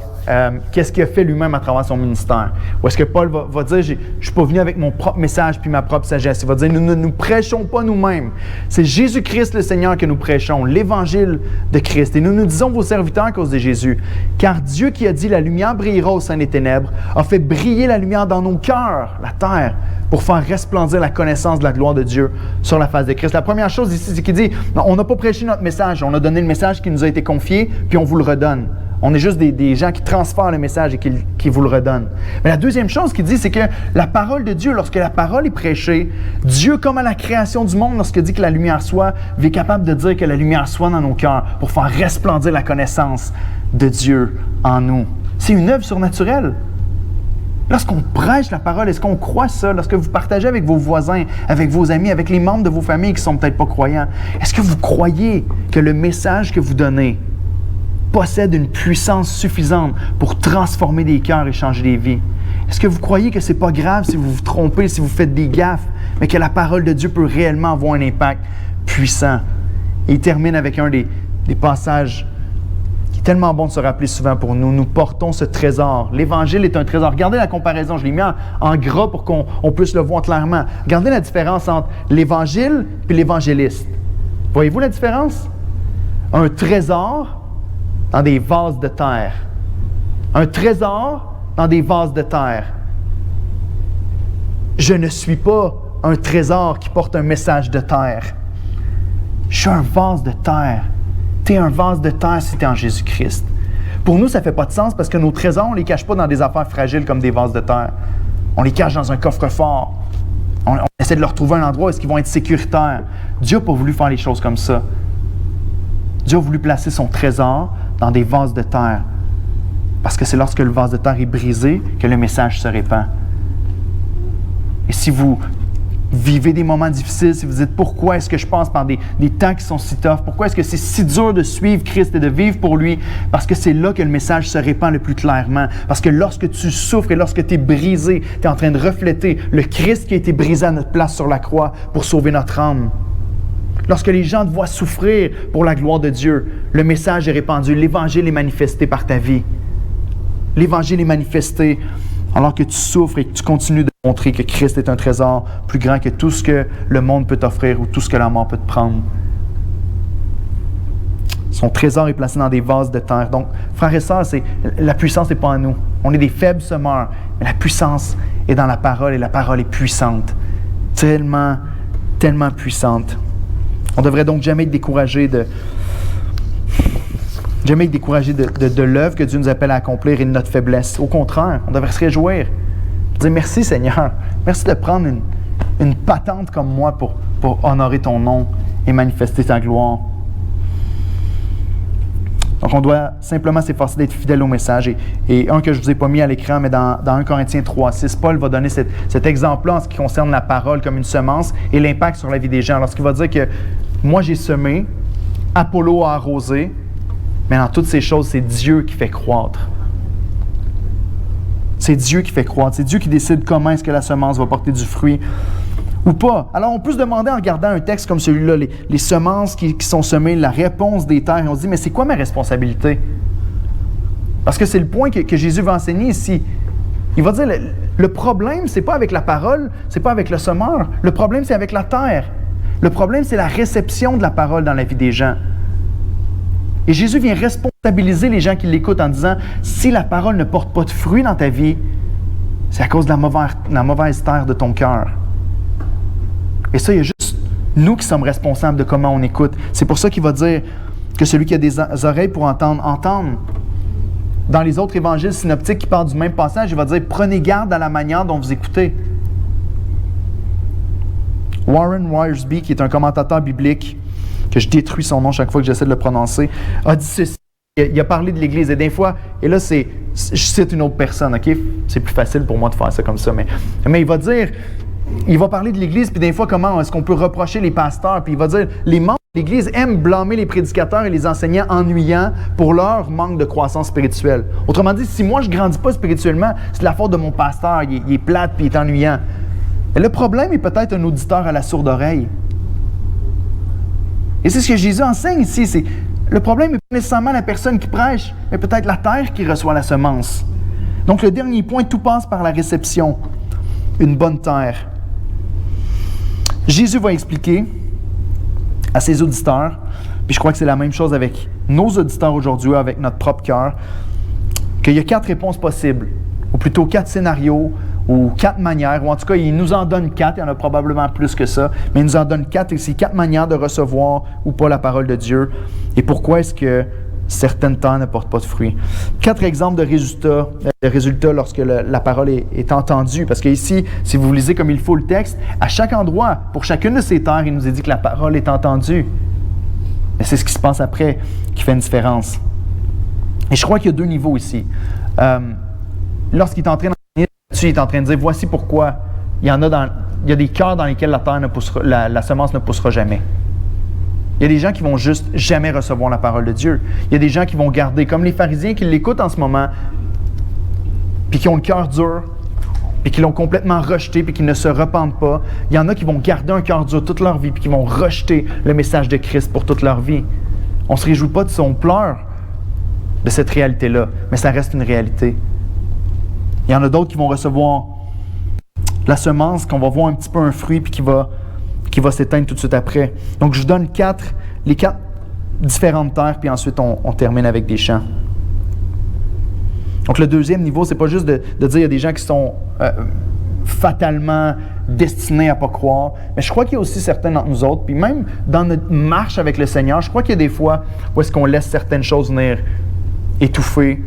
qu'est-ce qu'il a fait lui-même à travers son ministère. Ou est-ce que Paul va dire, je ne suis pas venu avec mon propre message puis ma propre sagesse. Il va dire, nous ne nous prêchons pas nous-mêmes. C'est Jésus-Christ le Seigneur que nous prêchons, l'Évangile de Christ. Et nous nous disons vos serviteurs à cause de Jésus. Car Dieu qui a dit, la lumière brillera au sein des ténèbres, a fait briller la lumière dans nos cœurs, la terre, pour faire resplendir la connaissance de la gloire de Dieu sur la face de Christ. La première chose ici, c'est qu'il dit, non, on n'a pas prêché notre message, on a donné le message qui nous a été confié, puis on vous le redonne. On est juste des gens qui transfèrent le message et qui vous le redonnent. Mais la deuxième chose qu'il dit, c'est que la parole de Dieu, lorsque la parole est prêchée, Dieu, comme à la création du monde, lorsqu'il dit que la lumière soit, est capable de dire que la lumière soit dans nos cœurs pour faire resplendir la connaissance de Dieu en nous. C'est une œuvre surnaturelle. Lorsqu'on prêche la parole, est-ce qu'on croit ça? Lorsque vous partagez avec vos voisins, avec vos amis, avec les membres de vos familles qui ne sont peut-être pas croyants, est-ce que vous croyez que le message que vous donnez possède une puissance suffisante pour transformer des cœurs et changer des vies. Est-ce que vous croyez que ce n'est pas grave si vous vous trompez, si vous faites des gaffes, mais que la parole de Dieu peut réellement avoir un impact puissant? Et il termine avec un des passages qui est tellement bon de se rappeler souvent pour nous. Nous portons ce trésor. L'Évangile est un trésor. Regardez la comparaison. Je l'ai mis en gras pour qu'on puisse le voir clairement. Regardez la différence entre l'Évangile et l'évangéliste. Voyez-vous la différence? Un trésor dans des vases de terre. Un trésor dans des vases de terre. Je ne suis pas un trésor qui porte un message de terre. Je suis un vase de terre. Tu es un vase de terre si tu es en Jésus-Christ. Pour nous, ça ne fait pas de sens parce que nos trésors, on ne les cache pas dans des affaires fragiles comme des vases de terre. On les cache dans un coffre-fort. On essaie de leur trouver un endroit où est-ce qu'ils vont être sécuritaires. Dieu n'a pas voulu faire les choses comme ça. Dieu a voulu placer son trésor dans des vases de terre. Parce que c'est lorsque le vase de terre est brisé que le message se répand. Et si vous vivez des moments difficiles, si vous dites pourquoi est-ce que je passe par des temps qui sont si tough, pourquoi est-ce que c'est si dur de suivre Christ et de vivre pour lui, parce que c'est là que le message se répand le plus clairement. Parce que lorsque tu souffres et lorsque tu es brisé, tu es en train de refléter le Christ qui a été brisé à notre place sur la croix pour sauver notre âme. Lorsque les gens te voient souffrir pour la gloire de Dieu, le message est répandu, l'Évangile est manifesté par ta vie. L'Évangile est manifesté alors que tu souffres et que tu continues de montrer que Christ est un trésor plus grand que tout ce que le monde peut t'offrir ou tout ce que la mort peut te prendre. Son trésor est placé dans des vases de terre. Donc, frères et sœurs, la puissance n'est pas en nous. On est des faibles semeurs, mais la puissance est dans la parole et la parole est puissante. Tellement, tellement puissante. On ne devrait donc jamais être découragé de l'œuvre que Dieu nous appelle à accomplir et de notre faiblesse. Au contraire, on devrait se réjouir. Dire merci Seigneur. Merci de prendre une patente comme moi pour honorer ton nom et manifester ta gloire. Donc on doit simplement s'efforcer d'être fidèle au message. Et un que je ne vous ai pas mis à l'écran, mais dans 1 Corinthiens 3,6, Paul va donner cet exemple-là en ce qui concerne la parole comme une semence et l'impact sur la vie des gens. Lorsqu'il va dire que moi j'ai semé, Apollo a arrosé, mais dans toutes ces choses, c'est Dieu qui fait croître. C'est Dieu qui fait croître. C'est Dieu qui décide comment est-ce que la semence va porter du fruit ou pas. Alors, on peut se demander en regardant un texte comme celui-là, les semences qui sont semées, la réponse des terres, et on se dit, mais c'est quoi ma responsabilité? Parce que c'est le point que Jésus va enseigner ici. Il va dire, le problème, c'est pas avec la parole, c'est pas avec le semeur. Le problème, c'est avec la terre. Le problème, c'est la réception de la parole dans la vie des gens. Et Jésus vient responsabiliser les gens qui l'écoutent en disant, si la parole ne porte pas de fruit dans ta vie, c'est à cause de la mauvaise terre de ton cœur. Et ça, il y a juste nous qui sommes responsables de comment on écoute. C'est pour ça qu'il va dire que celui qui a des oreilles pour entendre, entende. Dans les autres évangiles synoptiques qui parlent du même passage, il va dire, prenez garde à la manière dont vous écoutez. Warren Wiersbe, qui est un commentateur biblique, que je détruis son nom chaque fois que j'essaie de le prononcer, a dit ceci. Il a parlé de l'Église et des fois, et là, je cite une autre personne, OK? C'est plus facile pour moi de faire ça comme ça, mais il va parler de l'Église, puis des fois, comment est-ce qu'on peut reprocher les pasteurs, puis il va dire, les membres de l'Église aiment blâmer les prédicateurs et les enseignants ennuyants pour leur manque de croissance spirituelle. Autrement dit, si moi, je ne grandis pas spirituellement, c'est la faute de mon pasteur, il est plate puis il est ennuyant. Et le problème est peut-être un auditeur à la sourde oreille. Et c'est ce que Jésus enseigne ici, le problème n'est pas nécessairement la personne qui prêche, mais peut-être la terre qui reçoit la semence. Donc le dernier point, tout passe par la réception, une bonne terre. Jésus va expliquer à ses auditeurs, puis je crois que c'est la même chose avec nos auditeurs aujourd'hui, avec notre propre cœur, qu'il y a 4 réponses possibles, ou plutôt 4 scénarios, ou 4 manières, ou en tout cas, il nous en donne 4, il y en a probablement plus que ça, mais il nous en donne 4, et c'est 4 manières de recevoir ou pas la parole de Dieu, et pourquoi est-ce que certaines terres ne portent pas de fruits. 4 exemples de résultats lorsque la parole est entendue, parce que ici, si vous lisez comme il faut le texte, à chaque endroit, pour chacune de ces terres, il nous est dit que la parole est entendue. Mais c'est ce qui se passe après qui fait une différence. Et je crois qu'il y a 2 niveaux ici. Lorsqu'il est en train il est en train de dire, voici pourquoi il y a des cœurs dans lesquels la semence ne poussera jamais. Il y a des gens qui vont juste jamais recevoir la parole de Dieu. Il y a des gens qui vont garder, comme les pharisiens qui l'écoutent en ce moment, puis qui ont le cœur dur, puis qui l'ont complètement rejeté, puis qui ne se repentent pas. Il y en a qui vont garder un cœur dur toute leur vie, puis qui vont rejeter le message de Christ pour toute leur vie. On ne se réjouit pas de ça, on pleure de cette réalité-là, mais ça reste une réalité. Il y en a d'autres qui vont recevoir la semence, qu'on va voir un petit peu un fruit, puis qui va s'éteindre tout de suite après. Donc, je vous donne les quatre différentes terres, puis ensuite, on termine avec des champs. Donc, le deuxième niveau, c'est pas juste de dire qu'il y a des gens qui sont fatalement destinés à ne pas croire, mais je crois qu'il y a aussi certains d'entre nous autres, puis même dans notre marche avec le Seigneur, je crois qu'il y a des fois où est-ce qu'on laisse certaines choses venir étouffer,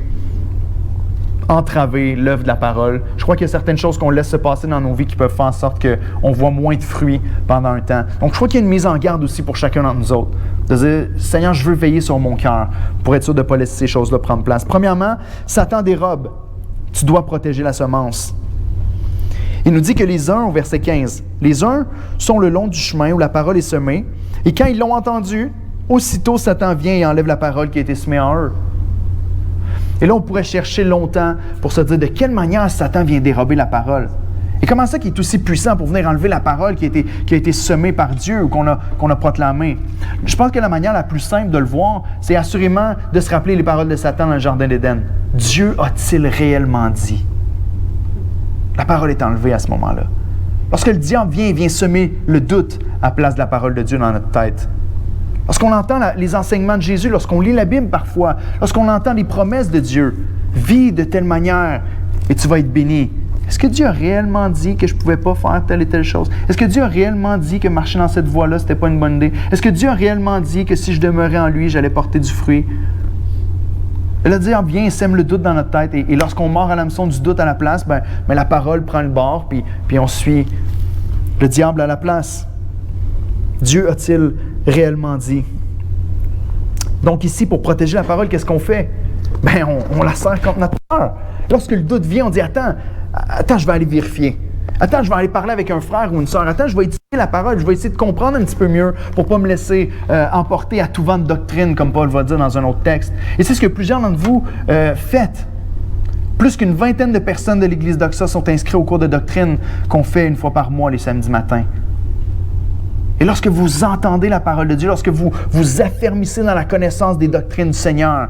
entraver l'œuvre de la parole. Je crois qu'il y a certaines choses qu'on laisse se passer dans nos vies qui peuvent faire en sorte qu'on voit moins de fruits pendant un temps. Donc, je crois qu'il y a une mise en garde aussi pour chacun d'entre nous autres. De dire, Seigneur, je veux veiller sur mon cœur pour être sûr de ne pas laisser ces choses-là prendre place. Premièrement, Satan dérobe. Tu dois protéger la semence. Il nous dit que les uns, au verset 15, les uns sont le long du chemin où la parole est semée, et quand ils l'ont entendue, aussitôt Satan vient et enlève la parole qui a été semée en eux. Et là, on pourrait chercher longtemps pour se dire de quelle manière Satan vient dérober la parole. Et comment ça qu'il est aussi puissant pour venir enlever la parole qui a été semée par Dieu ou qu'on a proclamée? Je pense que la manière la plus simple de le voir, c'est assurément de se rappeler les paroles de Satan dans le Jardin d'Éden. Dieu a-t-il réellement dit? La parole est enlevée à ce moment-là. Lorsque le diable vient semer le doute à la place de la parole de Dieu dans notre tête. Lorsqu'on entend les enseignements de Jésus, lorsqu'on lit la Bible parfois, lorsqu'on entend les promesses de Dieu, vis de telle manière et tu vas être béni. Est-ce que Dieu a réellement dit que je ne pouvais pas faire telle et telle chose? Est-ce que Dieu a réellement dit que marcher dans cette voie-là, ce n'était pas une bonne idée? Est-ce que Dieu a réellement dit que si je demeurais en lui, j'allais porter du fruit? Et le diable vient et sème le doute dans notre tête. Et lorsqu'on mord à l'hameçon du doute à la place, la parole prend le bord, puis on suit le diable à la place. Dieu a-t-il réellement dit? Donc ici, pour protéger la parole, qu'est-ce qu'on fait? On la serre contre notre cœur. Lorsque le doute vient, on dit, attends, je vais aller vérifier. Attends, je vais aller parler avec un frère ou une sœur. Attends, je vais étudier la parole. Je vais essayer de comprendre un petit peu mieux pour ne pas me laisser emporter à tout vent de doctrine, comme Paul va dire dans un autre texte. Et c'est ce que plusieurs d'entre vous faites. Plus qu'une vingtaine de personnes de l'Église d'Oxa sont inscrites au cours de doctrine qu'on fait une fois par mois les samedis matins. Et lorsque vous entendez la parole de Dieu, lorsque vous vous affermissez dans la connaissance des doctrines du Seigneur,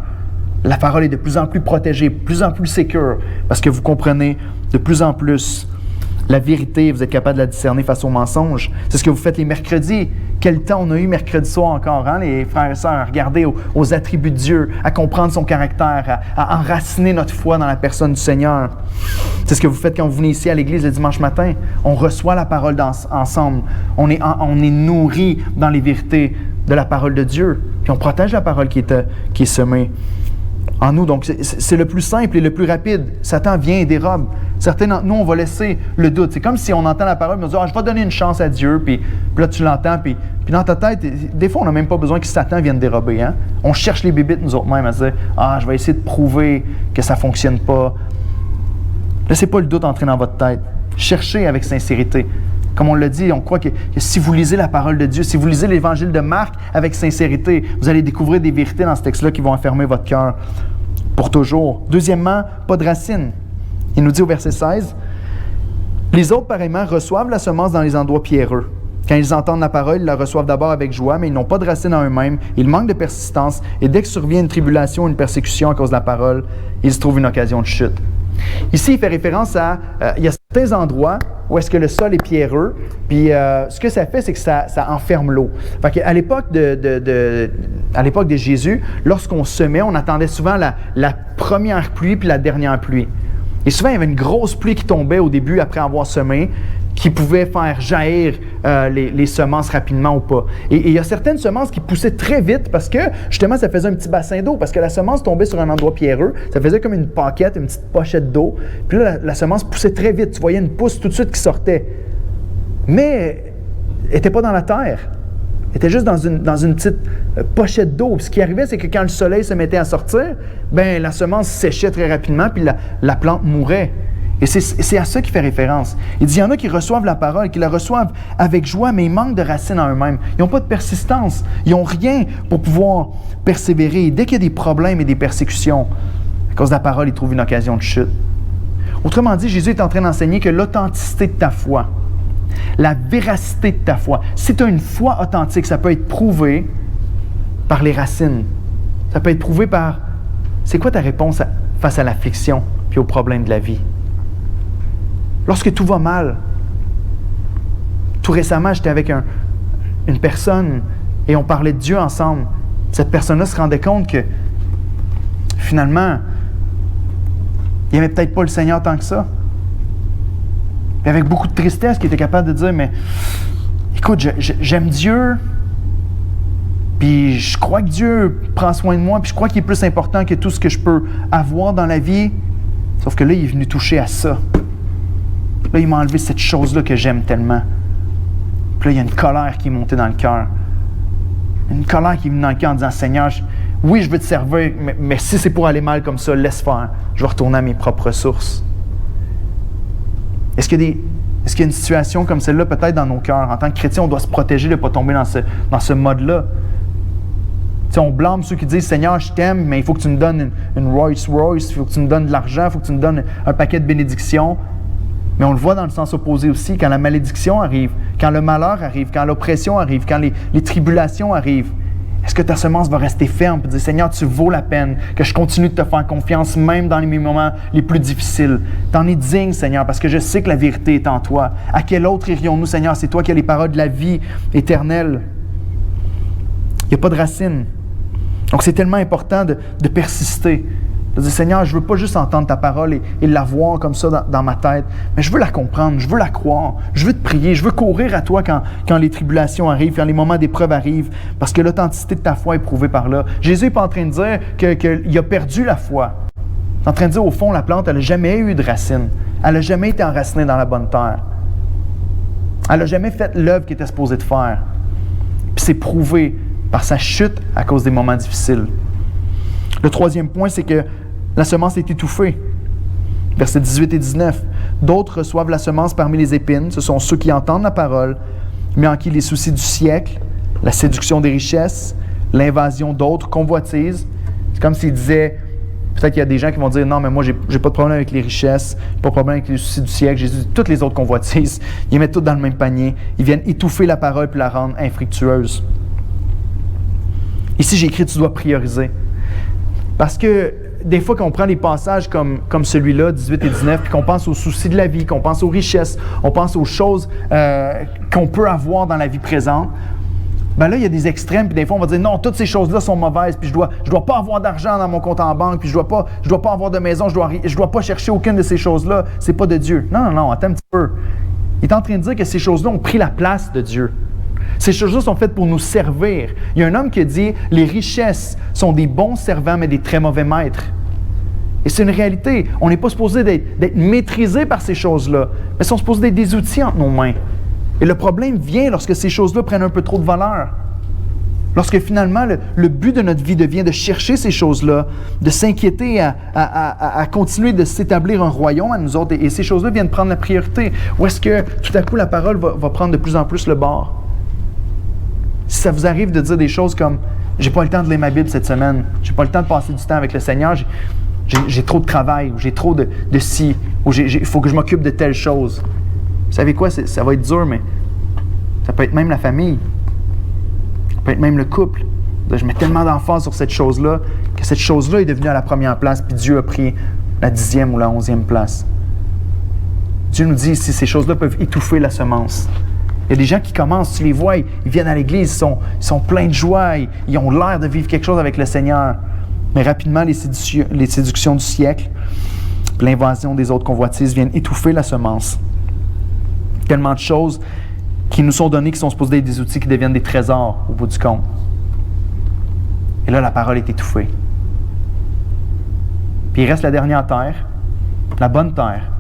la parole est de plus en plus protégée, de plus en plus sécure, parce que vous comprenez de plus en plus la vérité, vous êtes capable de la discerner face au mensonge. C'est ce que vous faites les mercredis. Quel temps on a eu mercredi soir encore, les frères et sœurs, à regarder aux attributs de Dieu, à comprendre son caractère, à enraciner notre foi dans la personne du Seigneur. C'est ce que vous faites quand vous venez ici à l'église le dimanche matin. On reçoit la parole ensemble. On est nourri dans les vérités de la parole de Dieu. Puis on protège la parole qui est semée en nous. Donc, c'est le plus simple et le plus rapide. Satan vient et dérobe. Certains d'entre nous, on va laisser le doute. C'est comme si on entend la parole et on dit « je vais donner une chance à Dieu. » Puis là, tu l'entends. Puis dans ta tête, des fois, on n'a même pas besoin que Satan vienne dérober. Hein? On cherche les bébites nous autres mêmes à se dire « je vais essayer de prouver que ça ne fonctionne pas. » Laissez pas le doute entrer dans votre tête. Cherchez avec sincérité. Comme on l'a dit, on croit que si vous lisez la parole de Dieu, si vous lisez l'Évangile de Marc avec sincérité, vous allez découvrir des vérités dans ce texte-là qui vont enfermer votre cœur pour toujours. Deuxièmement, pas de racines. Il nous dit au verset 16, « Les autres, pareillement, reçoivent la semence dans les endroits pierreux. Quand ils entendent la parole, ils la reçoivent d'abord avec joie, mais ils n'ont pas de racines en eux-mêmes, ils manquent de persistance, et dès que survient une tribulation ou une persécution à cause de la parole, ils se trouvent une occasion de chute. » Ici, il fait référence à... il y a certains endroits où est-ce que le sol est pierreux, puis ce que ça fait, c'est que ça enferme l'eau. Fait qu'à l'époque à l'époque de Jésus, lorsqu'on semait, on attendait souvent la première pluie puis la dernière pluie. Et souvent, il y avait une grosse pluie qui tombait au début après avoir semé, qui pouvait faire jaillir les semences rapidement ou pas. Et il y a certaines semences qui poussaient très vite parce que, justement, ça faisait un petit bassin d'eau, parce que la semence tombait sur un endroit pierreux, ça faisait comme une paquette, une petite pochette d'eau, puis là, la semence poussait très vite, tu voyais une pousse tout de suite qui sortait. Mais elle n'était pas dans la terre, elle était juste dans une petite pochette d'eau. Puis ce qui arrivait, c'est que quand le soleil se mettait à sortir, la semence séchait très rapidement, puis la plante mourait. Et c'est à ça qu'il fait référence. Il dit, il y en a qui reçoivent la parole, qui la reçoivent avec joie, mais ils manquent de racines en eux-mêmes. Ils n'ont pas de persistance. Ils n'ont rien pour pouvoir persévérer. Et dès qu'il y a des problèmes et des persécutions, à cause de la parole, ils trouvent une occasion de chute. Autrement dit, Jésus est en train d'enseigner que l'authenticité de ta foi, la véracité de ta foi, si tu as une foi authentique, ça peut être prouvé par les racines. Ça peut être prouvé par, c'est quoi ta réponse face à l'affliction puis aux problèmes de la vie? Lorsque tout va mal, tout récemment, j'étais avec une personne et on parlait de Dieu ensemble. Cette personne-là se rendait compte que finalement, il n'aimait peut-être pas le Seigneur tant que ça. Et avec beaucoup de tristesse, il était capable de dire, mais écoute, j'aime Dieu, puis je crois que Dieu prend soin de moi, puis je crois qu'il est plus important que tout ce que je peux avoir dans la vie. Sauf que là, il est venu toucher à ça. Là, il m'a enlevé cette chose-là que j'aime tellement. Puis là, il y a une colère qui est montée dans le cœur. Une colère qui est venue dans le cœur en disant, Seigneur, oui, je veux te servir, mais si c'est pour aller mal comme ça, laisse faire. Je vais retourner à mes propres ressources. Est-ce qu'il y a une situation comme celle-là peut-être dans nos cœurs? En tant que chrétien, on doit se protéger de ne pas tomber dans ce mode-là. Tu sais, on blâme ceux qui disent « Seigneur, je t'aime, mais il faut que tu me donnes une Rolls-Royce, il faut que tu me donnes de l'argent, il faut que tu me donnes un paquet de bénédictions. » Mais on le voit dans le sens opposé aussi, quand la malédiction arrive, quand le malheur arrive, quand l'oppression arrive, quand les tribulations arrivent. Est-ce que ta semence va rester ferme et dire « Seigneur, tu vaux la peine que je continue de te faire confiance même dans les moments les plus difficiles. T'en es digne, Seigneur, parce que je sais que la vérité est en toi. À quel autre irions-nous, Seigneur? C'est toi qui as les paroles de la vie éternelle. » Il n'y a pas de racine. Donc, c'est tellement important de persister. De dire, Seigneur, je ne veux pas juste entendre ta parole et la voir comme ça dans ma tête, mais je veux la comprendre, je veux la croire, je veux te prier, je veux courir à toi quand les tribulations arrivent, quand les moments d'épreuve arrivent, parce que l'authenticité de ta foi est prouvée par là. Jésus n'est pas en train de dire qu'il a perdu la foi. Il est en train de dire, au fond, la plante, elle n'a jamais eu de racines. Elle n'a jamais été enracinée dans la bonne terre. Elle n'a jamais fait l'œuvre qu'elle était supposée de faire. Puis c'est prouvé par sa chute à cause des moments difficiles. Le troisième point, c'est que la semence est étouffée. Versets 18 et 19. D'autres reçoivent la semence parmi les épines. Ce sont ceux qui entendent la parole, mais en qui les soucis du siècle, la séduction des richesses, l'invasion d'autres convoitises. C'est comme s'il disait, peut-être qu'il y a des gens qui vont dire, non, mais moi, j'ai pas de problème avec les richesses, pas de problème avec les soucis du siècle. Jésus dit, toutes les autres convoitises, ils les mettent toutes dans le même panier. Ils viennent étouffer la parole puis la rendre infructueuse. Ici, j'ai écrit, tu dois prioriser. Parce que des fois, quand on prend des passages comme celui-là, 18 et 19, puis qu'on pense aux soucis de la vie, qu'on pense aux richesses, on pense aux choses qu'on peut avoir dans la vie présente, ben là, il y a des extrêmes, puis des fois, on va dire, non, toutes ces choses-là sont mauvaises, puis je dois pas avoir d'argent dans mon compte en banque, puis je dois pas avoir de maison, je dois pas chercher aucune de ces choses-là, c'est pas de Dieu. Non, attends un petit peu. Il est en train de dire que ces choses-là ont pris la place de Dieu. Ces choses-là sont faites pour nous servir. Il y a un homme qui a dit « Les richesses sont des bons servants, mais des très mauvais maîtres. » Et c'est une réalité. On n'est pas supposé d'être maîtrisé par ces choses-là, mais sont supposés d'être des outils entre nos mains. Et le problème vient lorsque ces choses-là prennent un peu trop de valeur. Lorsque finalement, le but de notre vie devient de chercher ces choses-là, de s'inquiéter à continuer de s'établir un royaume à nous autres, et ces choses-là viennent prendre la priorité. Ou est-ce que tout à coup la parole va prendre de plus en plus le bord? Si ça vous arrive de dire des choses comme « J'ai pas le temps de lire ma Bible cette semaine, j'ai pas le temps de passer du temps avec le Seigneur, j'ai trop de travail, ou j'ai trop de ci, ou il faut que je m'occupe de telle chose. » Vous savez quoi? Ça va être dur, mais ça peut être même la famille. Ça peut être même le couple. Je mets tellement d'emphase sur cette chose-là que cette chose-là est devenue à la première place, puis Dieu a pris la 10e ou la 11e place. Dieu nous dit ici, ces choses-là peuvent étouffer la semence. Il y a des gens qui commencent, tu les vois, ils viennent à l'église, ils sont pleins de joie, ils ont l'air de vivre quelque chose avec le Seigneur. Mais rapidement, les séductions du siècle, l'invasion des autres convoitises viennent étouffer la semence. Tellement de choses qui nous sont données, qui sont supposées être des outils qui deviennent des trésors au bout du compte. Et là, la parole est étouffée. Puis il reste la dernière terre, la bonne terre,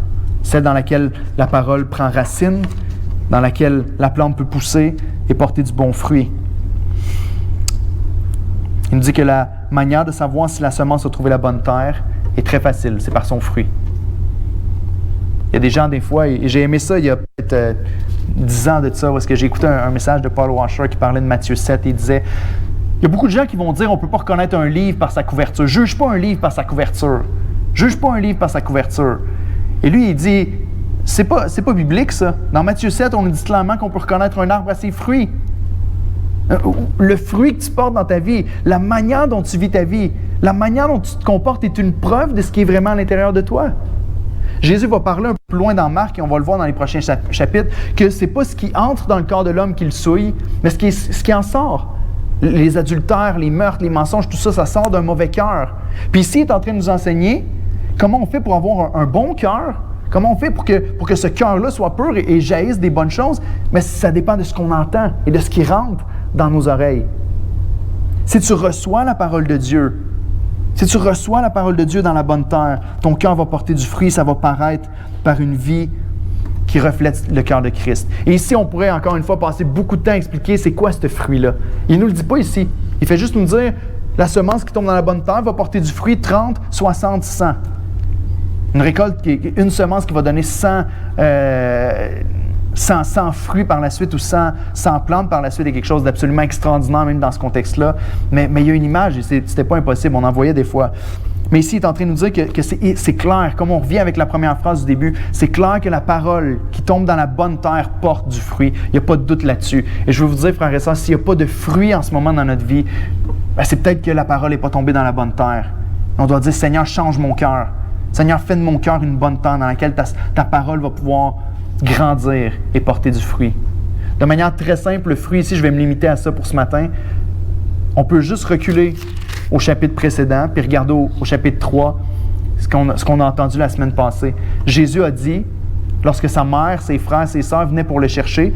celle dans laquelle la parole prend racine, dans laquelle la plante peut pousser et porter du bon fruit. Il nous dit que la manière de savoir si la semence a trouvé la bonne terre est très facile, c'est par son fruit. Il y a des gens, des fois, et j'ai aimé ça il y a peut-être 10 ans de ça, parce que j'ai écouté un message de Paul Washer qui parlait de Matthieu 7 et il disait il y a beaucoup de gens qui vont dire on ne peut pas reconnaître un livre par sa couverture. Juge pas un livre par sa couverture. Juge pas un livre par sa couverture. Et lui, il dit c'est pas biblique, ça. Dans Matthieu 7, on nous dit clairement qu'on peut reconnaître un arbre à ses fruits. Le fruit que tu portes dans ta vie, la manière dont tu vis ta vie, la manière dont tu te comportes est une preuve de ce qui est vraiment à l'intérieur de toi. Jésus va parler un peu plus loin dans Marc, et on va le voir dans les prochains chapitres, que ce n'est pas ce qui entre dans le corps de l'homme qui le souille, mais ce qui en sort. Les adultères, les meurtres, les mensonges, tout ça, ça sort d'un mauvais cœur. Puis ici, il est en train de nous enseigner comment on fait pour avoir un bon cœur, comment on fait pour que ce cœur-là soit pur et jaillisse des bonnes choses, mais ça dépend de ce qu'on entend et de ce qui rentre dans nos oreilles. Si tu reçois la parole de Dieu, si tu reçois la parole de Dieu dans la bonne terre, ton cœur va porter du fruit, ça va paraître par une vie qui reflète le cœur de Christ. Et ici, on pourrait encore une fois passer beaucoup de temps à expliquer c'est quoi ce fruit-là. Il ne nous le dit pas ici. Il fait juste nous dire la semence qui tombe dans la bonne terre va porter du fruit 30, 60, 100. Une récolte, une semence qui va donner 100 fruits par la suite ou 100 plantes par la suite est quelque chose d'absolument extraordinaire même dans ce contexte-là. Mais il y a une image et c'était pas impossible, on en voyait des fois. Mais ici, il est en train de nous dire que c'est clair, comme on revient avec la première phrase du début, c'est clair que la parole qui tombe dans la bonne terre porte du fruit. Il n'y a pas de doute là-dessus. Et je veux vous dire, frères et sœurs, s'il n'y a pas de fruit en ce moment dans notre vie, ben c'est peut-être que la parole n'est pas tombée dans la bonne terre. On doit dire, Seigneur, change mon cœur. Seigneur, fais de mon cœur une bonne terre dans laquelle ta parole va pouvoir grandir et porter du fruit. De manière très simple, le fruit, ici, je vais me limiter à ça pour ce matin. On peut juste reculer au chapitre précédent, puis regarder au chapitre 3, ce qu'on a entendu la semaine passée. Jésus a dit, lorsque sa mère, ses frères, ses sœurs venaient pour le chercher,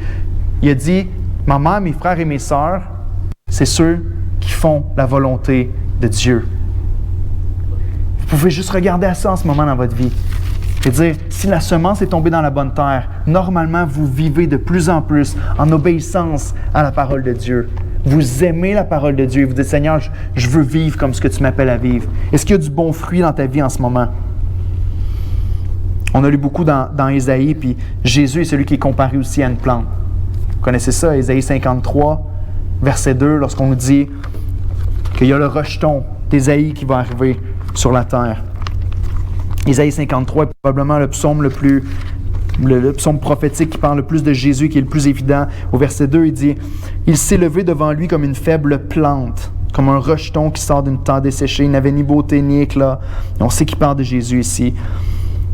il a dit, « Ma mère, mes frères et mes sœurs, c'est ceux qui font la volonté de Dieu. » Vous pouvez juste regarder à ça en ce moment dans votre vie. Et dire, si la semence est tombée dans la bonne terre, normalement, vous vivez de plus en plus en obéissance à la parole de Dieu. Vous aimez la parole de Dieu et vous dites, Seigneur, je veux vivre comme ce que tu m'appelles à vivre. Est-ce qu'il y a du bon fruit dans ta vie en ce moment? On a lu beaucoup dans Ésaïe, puis Jésus est celui qui est comparé aussi à une plante. Vous connaissez ça, Ésaïe 53, verset 2, lorsqu'on nous dit qu'il y a le rejeton d'Ésaïe qui va arriver sur la terre. Ésaïe 53 est probablement le psaume le psaume prophétique qui parle le plus de Jésus, qui est le plus évident. Au verset 2, il dit « Il s'est levé devant lui comme une faible plante, comme un rejeton qui sort d'une terre desséchée. Il n'avait ni beauté ni éclat. » On sait qu'il parle de Jésus ici.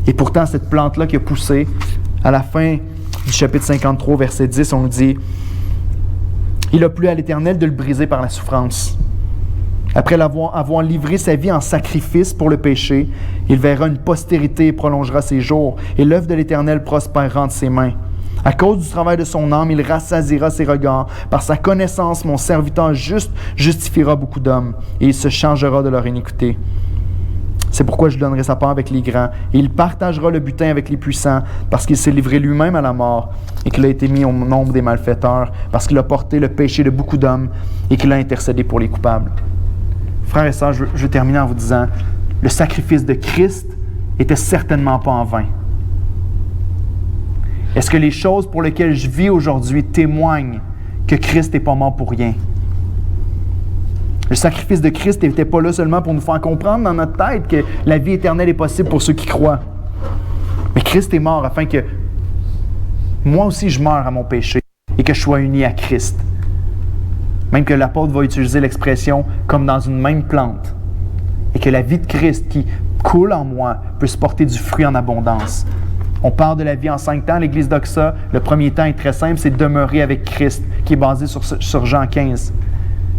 Et pourtant, cette plante-là qui a poussé, à la fin du chapitre 53, verset 10, on nous dit « Il a plu à l'Éternel de le briser par la souffrance. » Après avoir livré sa vie en sacrifice pour le péché, il verra une postérité et prolongera ses jours, et l'œuvre de l'Éternel prospérera entre ses mains. À cause du travail de son âme, il rassasiera ses regards. Par sa connaissance, mon serviteur juste justifiera beaucoup d'hommes, et il se changera de leur iniquité. C'est pourquoi je donnerai sa part avec les grands, et il partagera le butin avec les puissants, parce qu'il s'est livré lui-même à la mort, et qu'il a été mis au nombre des malfaiteurs, parce qu'il a porté le péché de beaucoup d'hommes, et qu'il a intercédé pour les coupables. Frères et sœurs, je vais terminer en vous disant, le sacrifice de Christ était certainement pas en vain. Est-ce que les choses pour lesquelles je vis aujourd'hui témoignent que Christ n'est pas mort pour rien? Le sacrifice de Christ n'était pas là seulement pour nous faire comprendre dans notre tête que la vie éternelle est possible pour ceux qui croient. Mais Christ est mort afin que moi aussi je meure à mon péché et que je sois uni à Christ. Même que l'apôtre va utiliser l'expression comme dans une même plante. Et que la vie de Christ qui coule en moi puisse porter du fruit en abondance. On parle de la vie en 5 temps, l'Église d'Oxa. Le premier temps est très simple, c'est demeurer avec Christ, qui est basé sur Jean 15.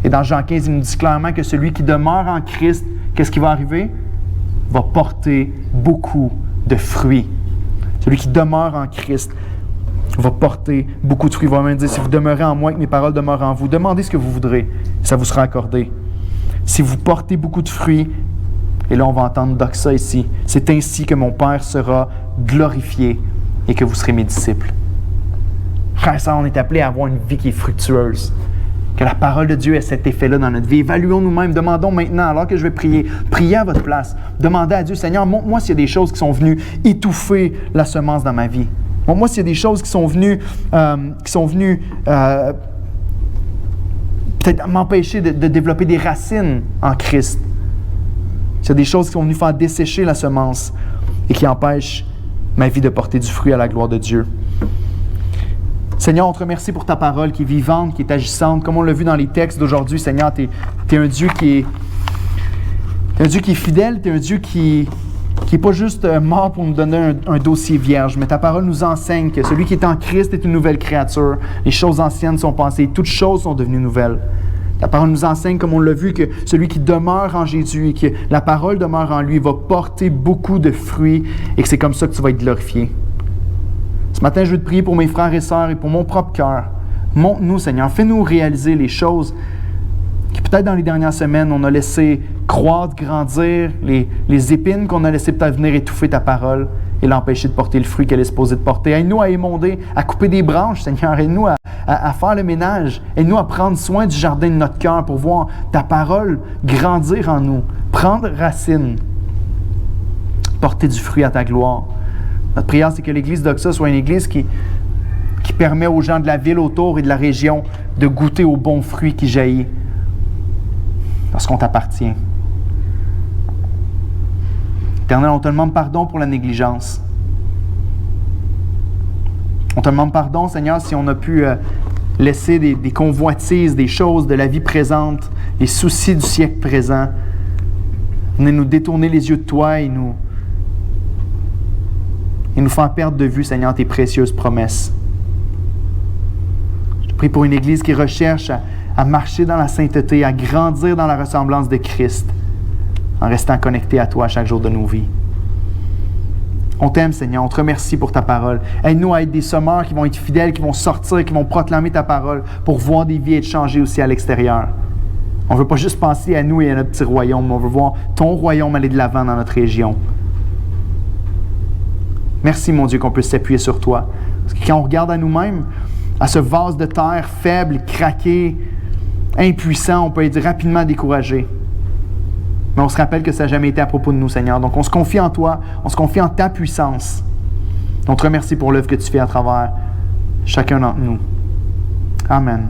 Et dans Jean 15, il nous dit clairement que celui qui demeure en Christ, qu'est-ce qui va arriver? Va porter beaucoup de fruits. Celui qui demeure en Christ va porter beaucoup de fruits. Il va même dire, si vous demeurez en moi et que mes paroles demeurent en vous, demandez ce que vous voudrez, ça vous sera accordé. Si vous portez beaucoup de fruits, et là on va entendre Doxa ici, c'est ainsi que mon Père sera glorifié et que vous serez mes disciples. Frères et sœurs, on est appelés à avoir une vie qui est fructueuse. Que la parole de Dieu ait cet effet-là dans notre vie. Évaluons nous-mêmes. Demandons maintenant, alors que je vais prier, priez à votre place. Demandez à Dieu, Seigneur, montre-moi s'il y a des choses qui sont venues étouffer la semence dans ma vie. Montre-moi s'il y a des choses qui sont venues peut-être m'empêcher de développer des racines en Christ. S'il y a des choses qui sont venues faire dessécher la semence et qui empêchent ma vie de porter du fruit à la gloire de Dieu. Seigneur, on te remercie pour ta parole qui est vivante, qui est agissante. Comme on l'a vu dans les textes d'aujourd'hui, Seigneur, tu es un Dieu qui est fidèle, tu es un Dieu qui n'est pas juste mort pour nous donner un dossier vierge, mais ta parole nous enseigne que celui qui est en Christ est une nouvelle créature. Les choses anciennes sont passées, toutes choses sont devenues nouvelles. Ta parole nous enseigne, comme on l'a vu, que celui qui demeure en Jésus et que la parole demeure en lui va porter beaucoup de fruits et que c'est comme ça que tu vas être glorifié. Ce matin, je veux te prier pour mes frères et sœurs et pour mon propre cœur. Montre-nous, Seigneur, fais-nous réaliser les choses qui peut-être dans les dernières semaines, on a laissé croître, grandir, les épines qu'on a laissé peut-être venir étouffer ta parole et l'empêcher de porter le fruit qu'elle est supposée de porter. Aide-nous à émonder, à couper des branches, Seigneur. Aide-nous à faire le ménage. Aide-nous à prendre soin du jardin de notre cœur pour voir ta parole grandir en nous, prendre racine, porter du fruit à ta gloire. Notre prière, c'est que l'Église d'Oxa soit une Église qui permet aux gens de la ville autour et de la région de goûter au bon fruit qui jaillit lorsqu'on t'appartient. Éternel, on te demande pardon pour la négligence. On te demande pardon, Seigneur, si on a pu laisser des convoitises, des choses de la vie présente, les soucis du siècle présent, venir nous détourner les yeux de toi et nous faire perdre de vue, Seigneur, tes précieuses promesses. Je te prie pour une Église qui recherche à marcher dans la sainteté, à grandir dans la ressemblance de Christ, en restant connecté à toi chaque jour de nos vies. On t'aime, Seigneur, on te remercie pour ta parole. Aide-nous à être des sommeurs qui vont être fidèles, qui vont sortir, qui vont proclamer ta parole pour voir des vies être changées aussi à l'extérieur. On ne veut pas juste penser à nous et à notre petit royaume, mais on veut voir ton royaume aller de l'avant dans notre région. Merci, mon Dieu, qu'on puisse s'appuyer sur toi. Parce que quand on regarde à nous-mêmes, à ce vase de terre faible, craqué, impuissant, on peut être rapidement découragé. Mais on se rappelle que ça n'a jamais été à propos de nous, Seigneur. Donc, on se confie en toi, on se confie en ta puissance. On te remercie pour l'œuvre que tu fais à travers chacun d'entre nous. Amen.